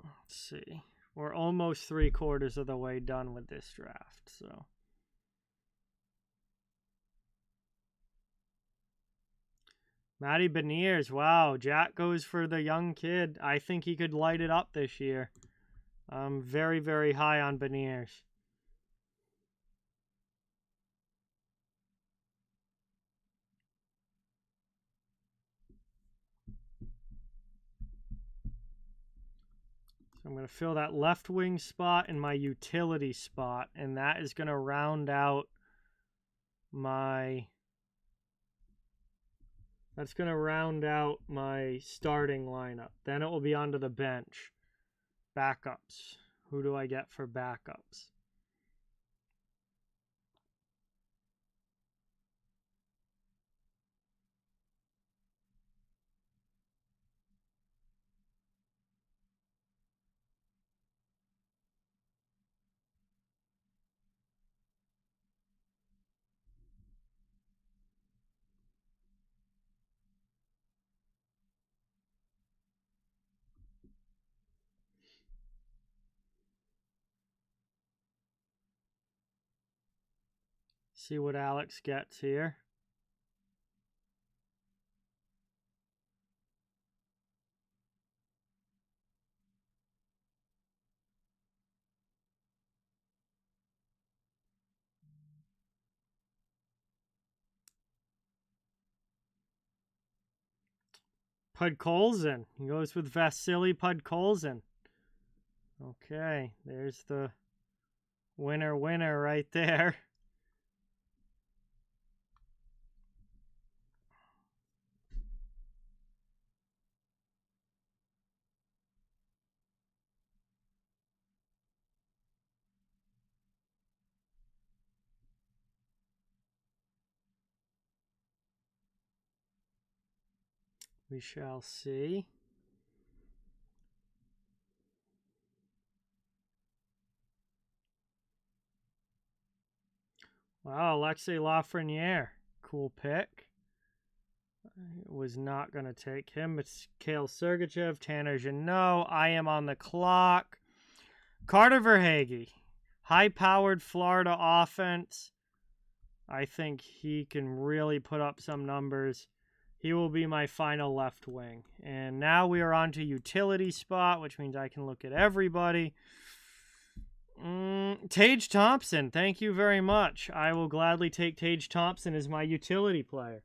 Let's see. We're almost 3/4 of the way done with this draft, so... Matty Beniers, wow, Jack goes for the young kid. I think he could light it up this year. I'm very, very high on Beniers. So I'm going to fill that left wing spot in my utility spot, and that is going to round out my... That's going to round out my starting lineup. Then it will be onto the bench. Backups. Who do I get for backups? See what Alex gets here. Podkolzin. He goes with Vasily Podkolzin. Okay, there's the winner right there. We shall see. Wow, Alexei Lafreniere. Cool pick. I was not going to take him. It's Mikhail Sergachev, Tanner Jeannot. I am on the clock. Carter Verhaeghe. High-powered Florida offense. I think he can really put up some numbers. He will be my final left wing. And now we are on to utility spot, which means I can look at everybody. Tage Thompson, thank you very much. I will gladly take Tage Thompson as my utility player.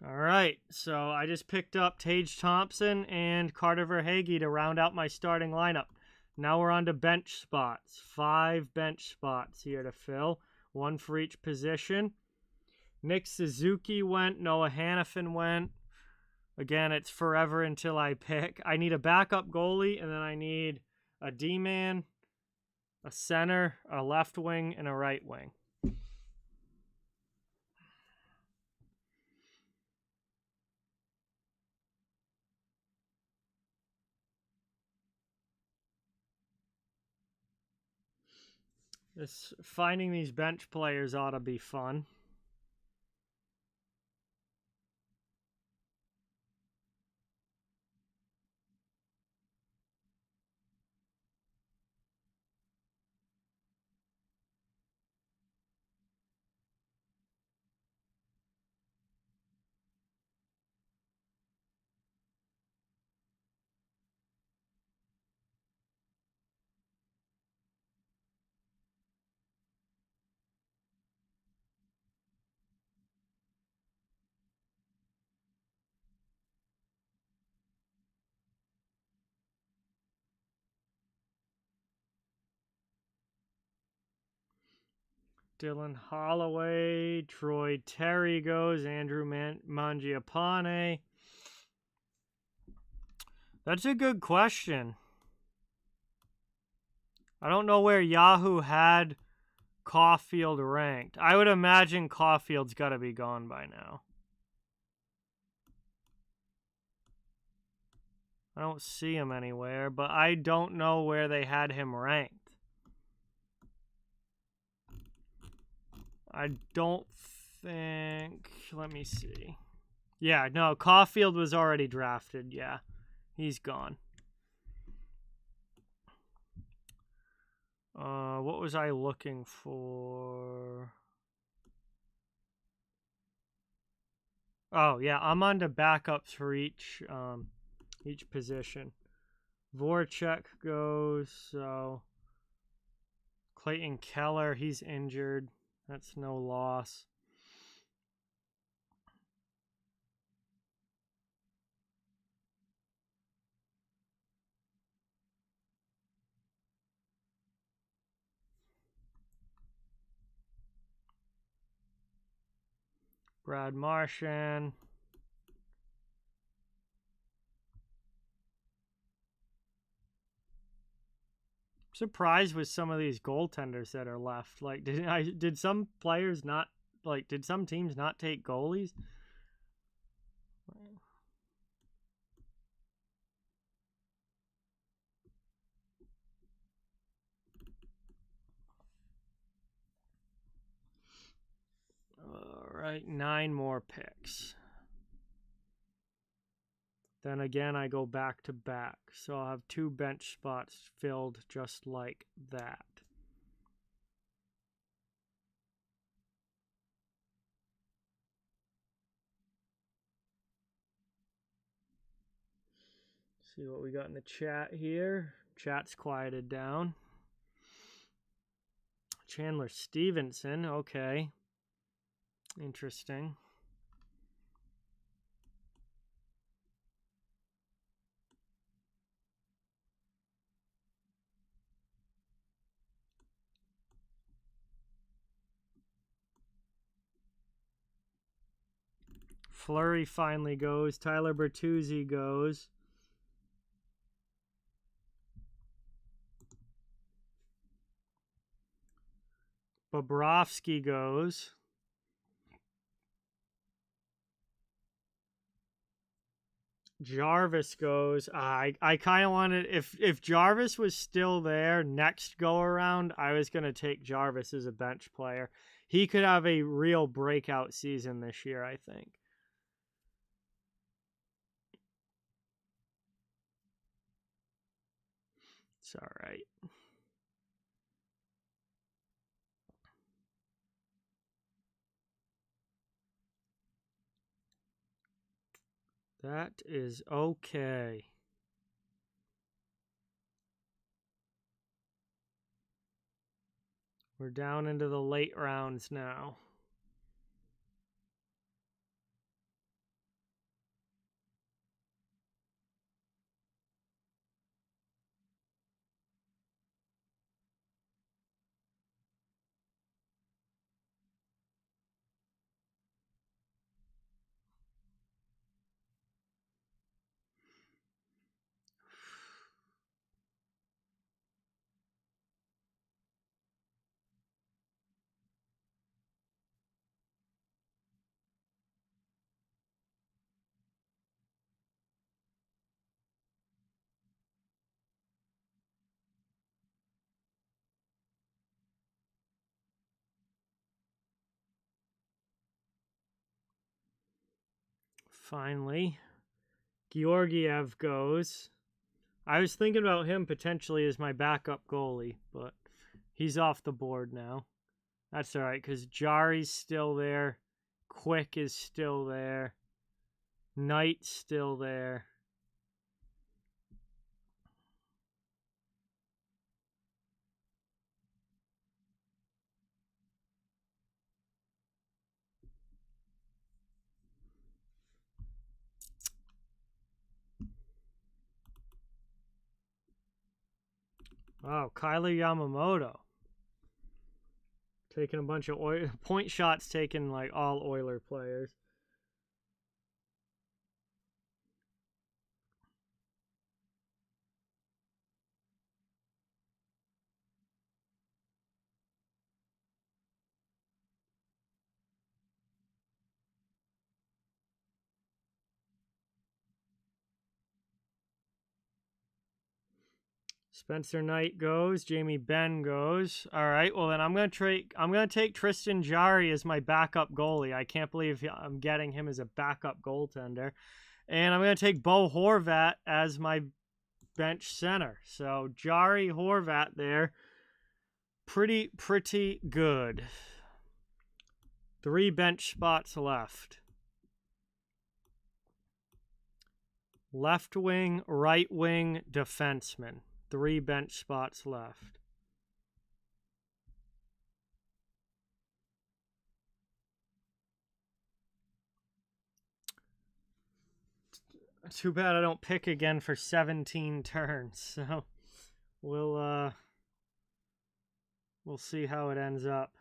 All right, so I just picked up Tage Thompson and Carter Verhaeghe to round out my starting lineup. Now we're on to bench spots. 5 bench spots here to fill, 1 for each position. Nick Suzuki went, Noah Hannafin went. Again, it's forever until I pick. I need a backup goalie, and then I need a D-man, a center, a left wing, and a right wing. Finding these bench players ought to be fun. Dylan Holloway, Troy Terry goes, Andrew Mangiapane. That's a good question. I don't know where Yahoo had Caulfield ranked. I would imagine Caulfield's got to be gone by now. I don't see him anywhere, but I don't know where they had him ranked. I don't think... Let me see. Yeah, no, Caulfield was already drafted. Yeah, he's gone. What was I looking for? Oh, yeah, I'm on to backups for each position. Voracek goes, so... Clayton Keller, he's injured. That's no loss. Brad Marchand. Surprised with some of these goaltenders that are left. Like, did some players not, like, did some teams not take goalies? All right, 9 more picks. Then again, I go back to back. So I'll have 2 bench spots filled just like that. See what we got in the chat here. Chat's quieted down. Chandler Stevenson. Okay. Interesting. Fleury finally goes. Tyler Bertuzzi goes. Bobrovsky goes. Jarvis goes. I kind of wanted, if Jarvis was still there next go around, I was going to take Jarvis as a bench player. He could have a real breakout season this year, I think. It's all right. That is okay. We're down into the late rounds now. Finally, Georgiev goes. I was thinking about him potentially as my backup goalie, but he's off the board now. That's all right, because Jari's still there. Quick is still there. Knight's still there. Oh, Kyler Yamamoto. Taking a bunch of point shots, taking like all Oiler players. Spencer Knight goes. Jamie Benn goes. All right. Well, then I'm gonna take Tristan Jarry as my backup goalie. I can't believe I'm getting him as a backup goaltender, and I'm gonna take Bo Horvat as my bench center. So Jarry, Horvat there. Pretty good. 3 bench spots left. Left wing, right wing, defenseman. 3 bench spots left. Too bad I don't pick again for 17 turns. So we'll see how it ends up.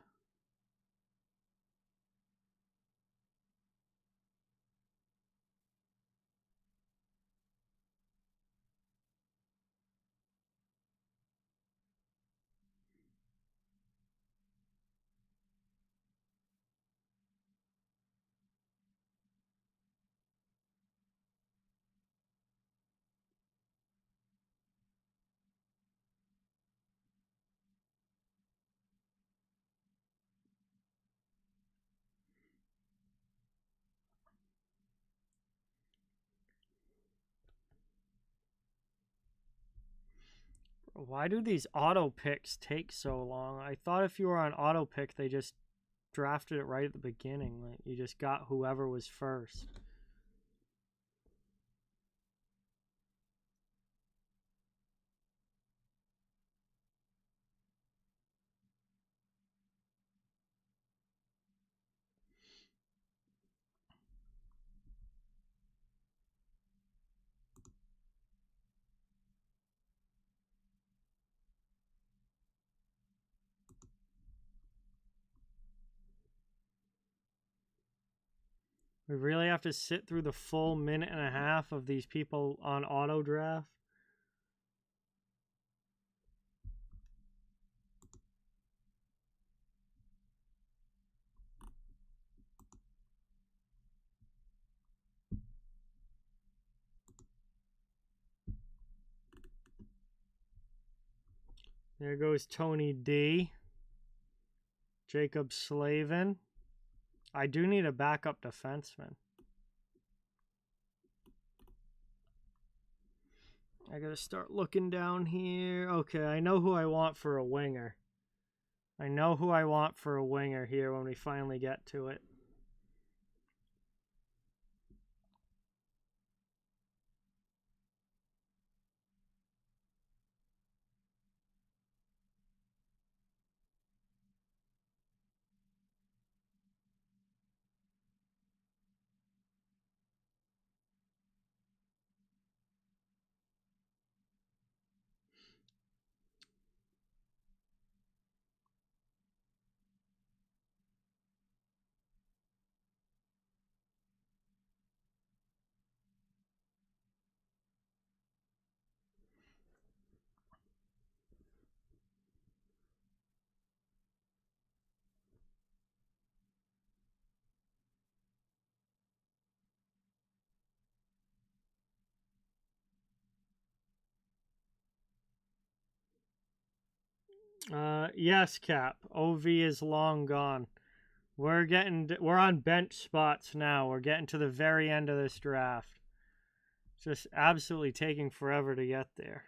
Why do these auto picks take so long? I thought if you were on auto pick, they just drafted it right at the beginning. Like you just got whoever was first. We really have to sit through the full minute and a half of these people on auto draft. There goes Tony D. Jacob Slavin. I do need a backup defenseman. I gotta start looking down here. Okay, I know who I want for a winger. I know who I want for a winger here when we finally get to it. Yes, Cap. OV is long gone. We're on bench spots now. We're getting to the very end of this draft. It's just absolutely taking forever to get there.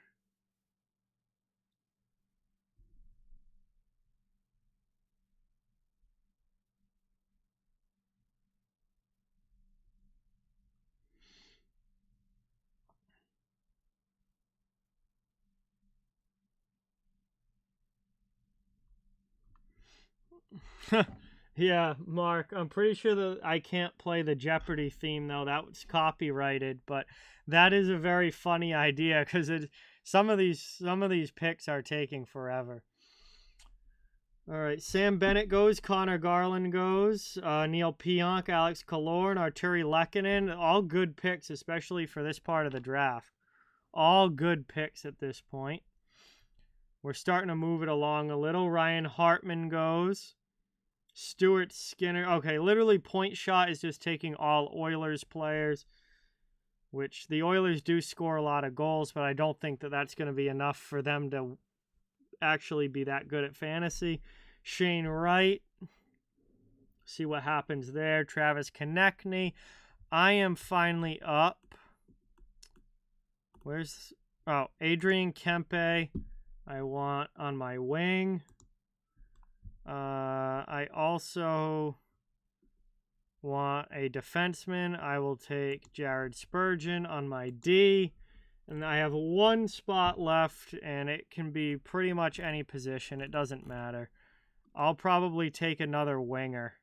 Yeah, Mark, I'm pretty sure that I can't play the Jeopardy theme though. That was copyrighted, but that is a very funny idea because some of these picks are taking forever. All right, Sam Bennett goes, Connor Garland goes, Neil Pionk, Alex Killorn, Arturi Lehkonen. All good picks, especially for this part of the draft. All good picks at this point. We're starting to move it along a little. Ryan Hartman goes. Stuart Skinner. Okay, literally point shot is just taking all Oilers players, which the Oilers do score a lot of goals, but I don't think that that's going to be enough for them to actually be that good at fantasy. Shane Wright. See what happens there. Travis Konechny. I am finally up. Where's... Oh, Adrian Kempe. I want on my wing. I also want a defenseman. I will take Jared Spurgeon on my D. And I have one spot left, and it can be pretty much any position. It doesn't matter. I'll probably take another winger.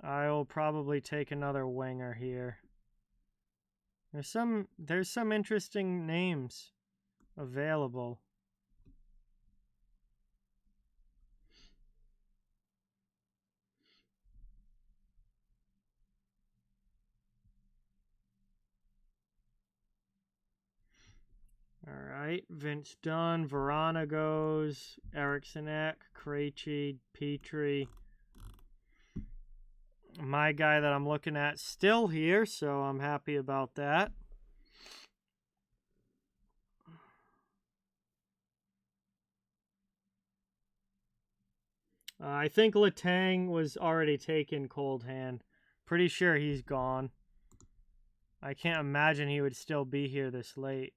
I will probably take another winger here. There's some interesting names available. All right, Vince Dunn, Verana goes, Eriksson Ek, Krejci, Petrie. My guy that I'm looking at still here, so I'm happy about that. I think Letang was already taken cold hand. Pretty sure he's gone. I can't imagine he would still be here this late.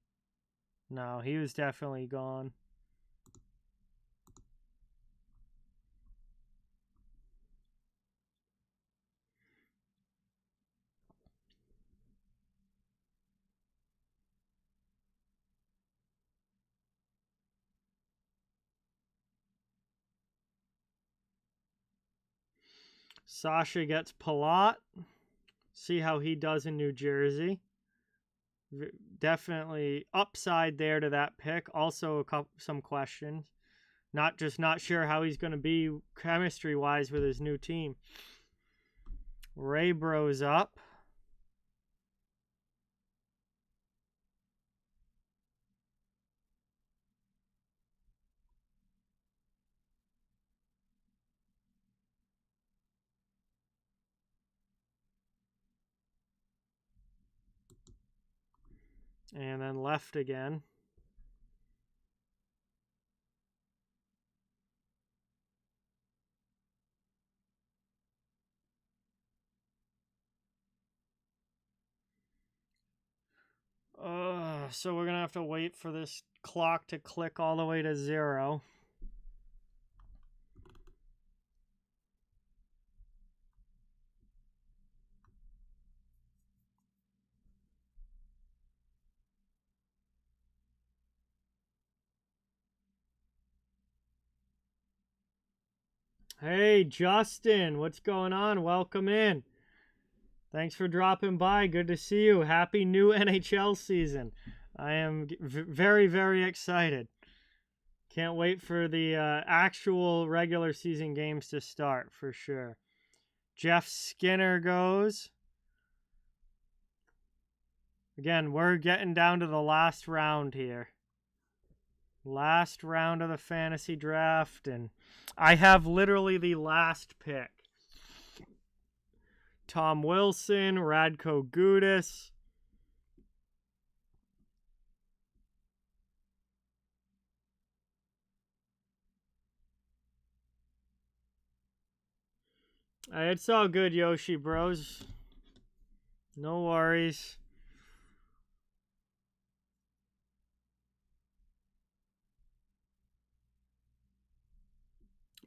No, he was definitely gone. Sasha gets Palat. See how he does in New Jersey. Definitely upside there to that pick. Also, some questions. Not sure how he's going to be chemistry-wise with his new team. Ray Bro's up. And then left again. So we're going to have to wait for this clock to click all the way to 0. Hey, Justin, what's going on? Welcome in. Thanks for dropping by. Good to see you. Happy new NHL season. I am very, very excited. Can't wait for the actual regular season games to start, for sure. Jeff Skinner goes. Again, we're getting down to the last round here. Last round of the fantasy draft, and I have literally the last pick. Tom Wilson, Radko Gudas. It's all good, Yoshi Bros. No worries.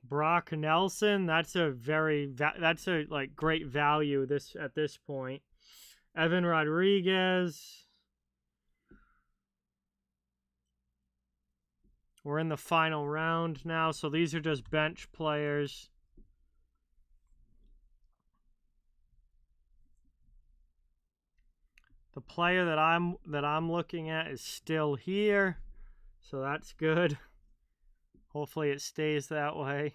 Brock Nelson, that's a like great value at this point. Evan Rodriguez. We're in the final round now, so these are just bench players. The player that I'm looking at is still here, so that's good. Hopefully it stays that way.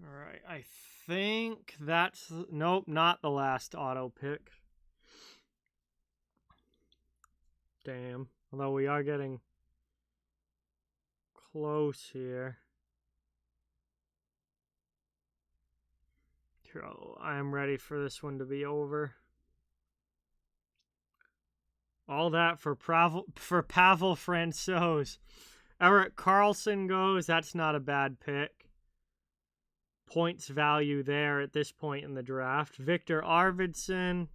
All right, I think that's... Nope, not the last auto pick. Damn. Although we are getting close here. I am ready for this one to be over. All that for Pavel Francouz. Eric Carlson goes. That's not a bad pick. Points value there at this point in the draft. Victor Arvidsson.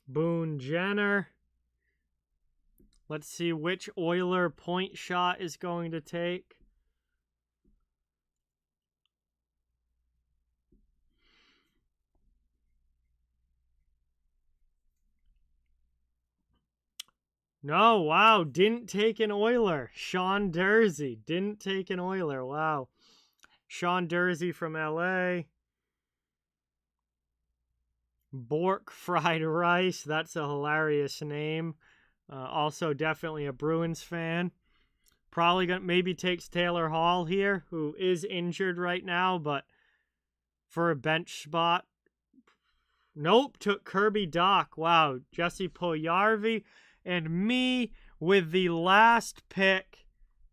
Boone Jenner. Let's see which Oiler point shot is going to take. No, wow, didn't take an Oiler. Sean Dursey didn't take an Oiler. Wow. Sean Dursey from LA. Bork Fried Rice. That's a hilarious name. Also definitely a Bruins fan. Probably gonna maybe takes Taylor Hall here, who is injured right now, but for a bench spot. Nope, took Kirby Dach. Wow, Jesse Puljujarvi. And me with the last pick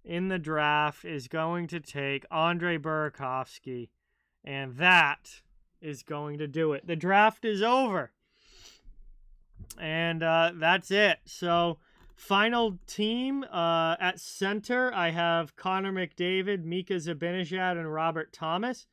in the draft is going to take Andre Burakovsky. And that is going to do it. The draft is over. And that's it. So, final team at center, I have Connor McDavid, Mika Zibanejad, and Robert Thomas.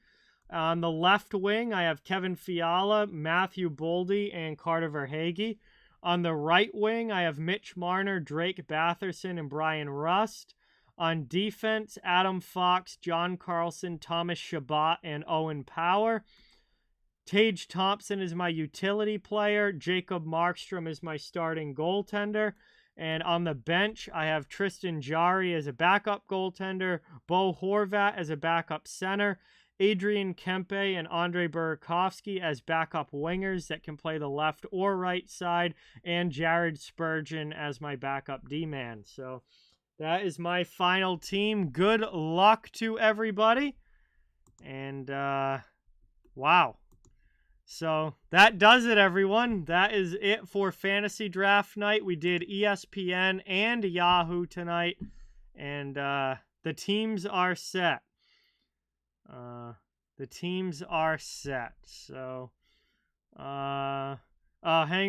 On the left wing, I have Kevin Fiala, Matthew Boldy, and Carter Verhaeghe. On the right wing, I have Mitch Marner, Drake Batherson, and Brian Rust. On defense, Adam Fox, John Carlson, Thomas Chabot, and Owen Power. Tage Thompson is my utility player. Jacob Markstrom is my starting goaltender. And on the bench, I have Tristan Jarry as a backup goaltender, Bo Horvat as a backup center, Adrian Kempe and Andrei Burakovsky as backup wingers that can play the left or right side, and Jared Spurgeon as my backup D-man. So that is my final team. Good luck to everybody. And, wow. So that does it, everyone. That is it for Fantasy Draft Night. We did ESPN and Yahoo tonight. And the teams are set. The teams are set. So, hang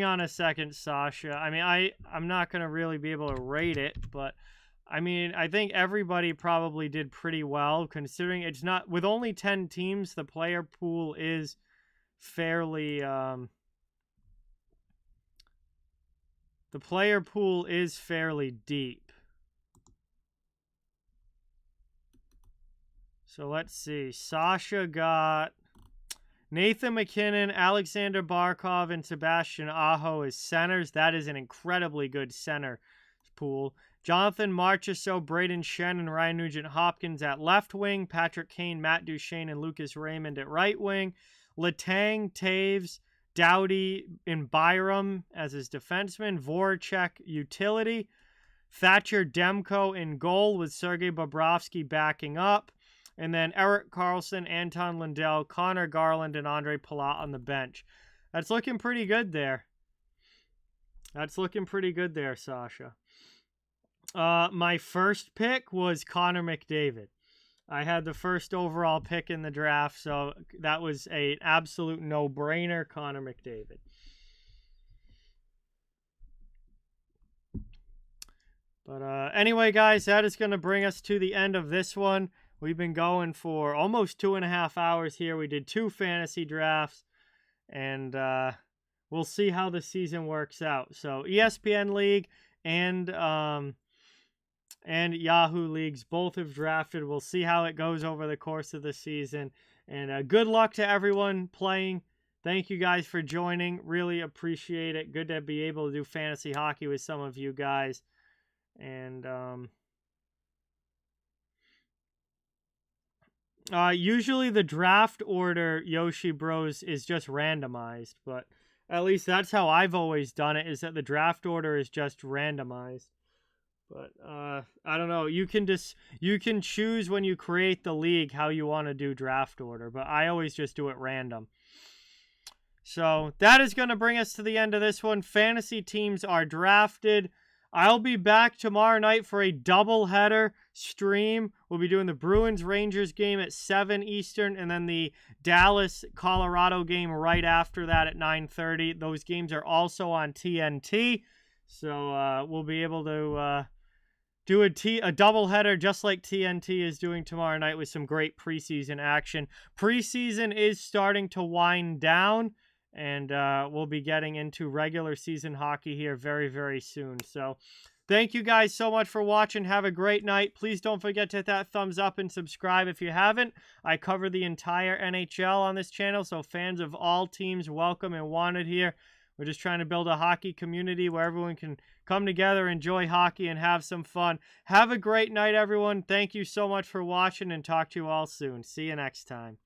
on a second, Sasha. I mean, I'm not going to really be able to rate it, but I mean, I think everybody probably did pretty well, considering it's not, with only 10 teams, the player pool is fairly, the player pool is fairly deep. So let's see. Sasha got Nathan McKinnon, Alexander Barkov, and Sebastian Aho as centers. That is an incredibly good center pool. Jonathan Marchessault, Braden Shen, and Ryan Nugent-Hopkins at left wing. Patrick Kane, Matt Duchene, and Lucas Raymond at right wing. Letang, Taves, Doughty, and Byram as his defenseman. Voracek, utility. Thatcher Demko in goal with Sergei Bobrovsky backing up. And then Erik Karlsson, Anton Lundell, Connor Garland, and Andre Palat on the bench. That's looking pretty good there. That's looking pretty good there, Sasha. My first pick was Connor McDavid. I had the first overall pick in the draft, so that was an absolute no-brainer, Connor McDavid. But anyway, guys, that is going to bring us to the end of this one. We've been going for almost 2.5 hours here. We did 2 fantasy drafts, and we'll see how the season works out. So ESPN League and Yahoo Leagues both have drafted. We'll see how it goes over the course of the season. And good luck to everyone playing. Thank you guys for joining. Really appreciate it. Good to be able to do fantasy hockey with some of you guys. And usually the draft order, Yoshi Bros, is just randomized, but at least that's how I've always done it, is that the draft order is just randomized. But I don't know, you can choose when you create the league how you want to do draft order, but I always just do it random. So that is going to bring us to the end of this one. Fantasy teams are drafted. I'll be back tomorrow night for a doubleheader stream. We'll be doing the Bruins-Rangers game at 7 Eastern, and then the Dallas-Colorado game right after that at 9:30. Those games are also on TNT, so we'll be able to do a doubleheader just like TNT is doing tomorrow night with some great preseason action. Preseason is starting to wind down, and we'll be getting into regular season hockey here very, very soon. So thank you guys so much for watching. Have a great night. Please don't forget to hit that thumbs up and subscribe if you haven't. I cover the entire NHL on this channel, so fans of all teams welcome and wanted here. We're just trying to build a hockey community where everyone can come together, enjoy hockey, and have some fun. Have a great night, everyone. Thank you so much for watching, and talk to you all soon. See you next time.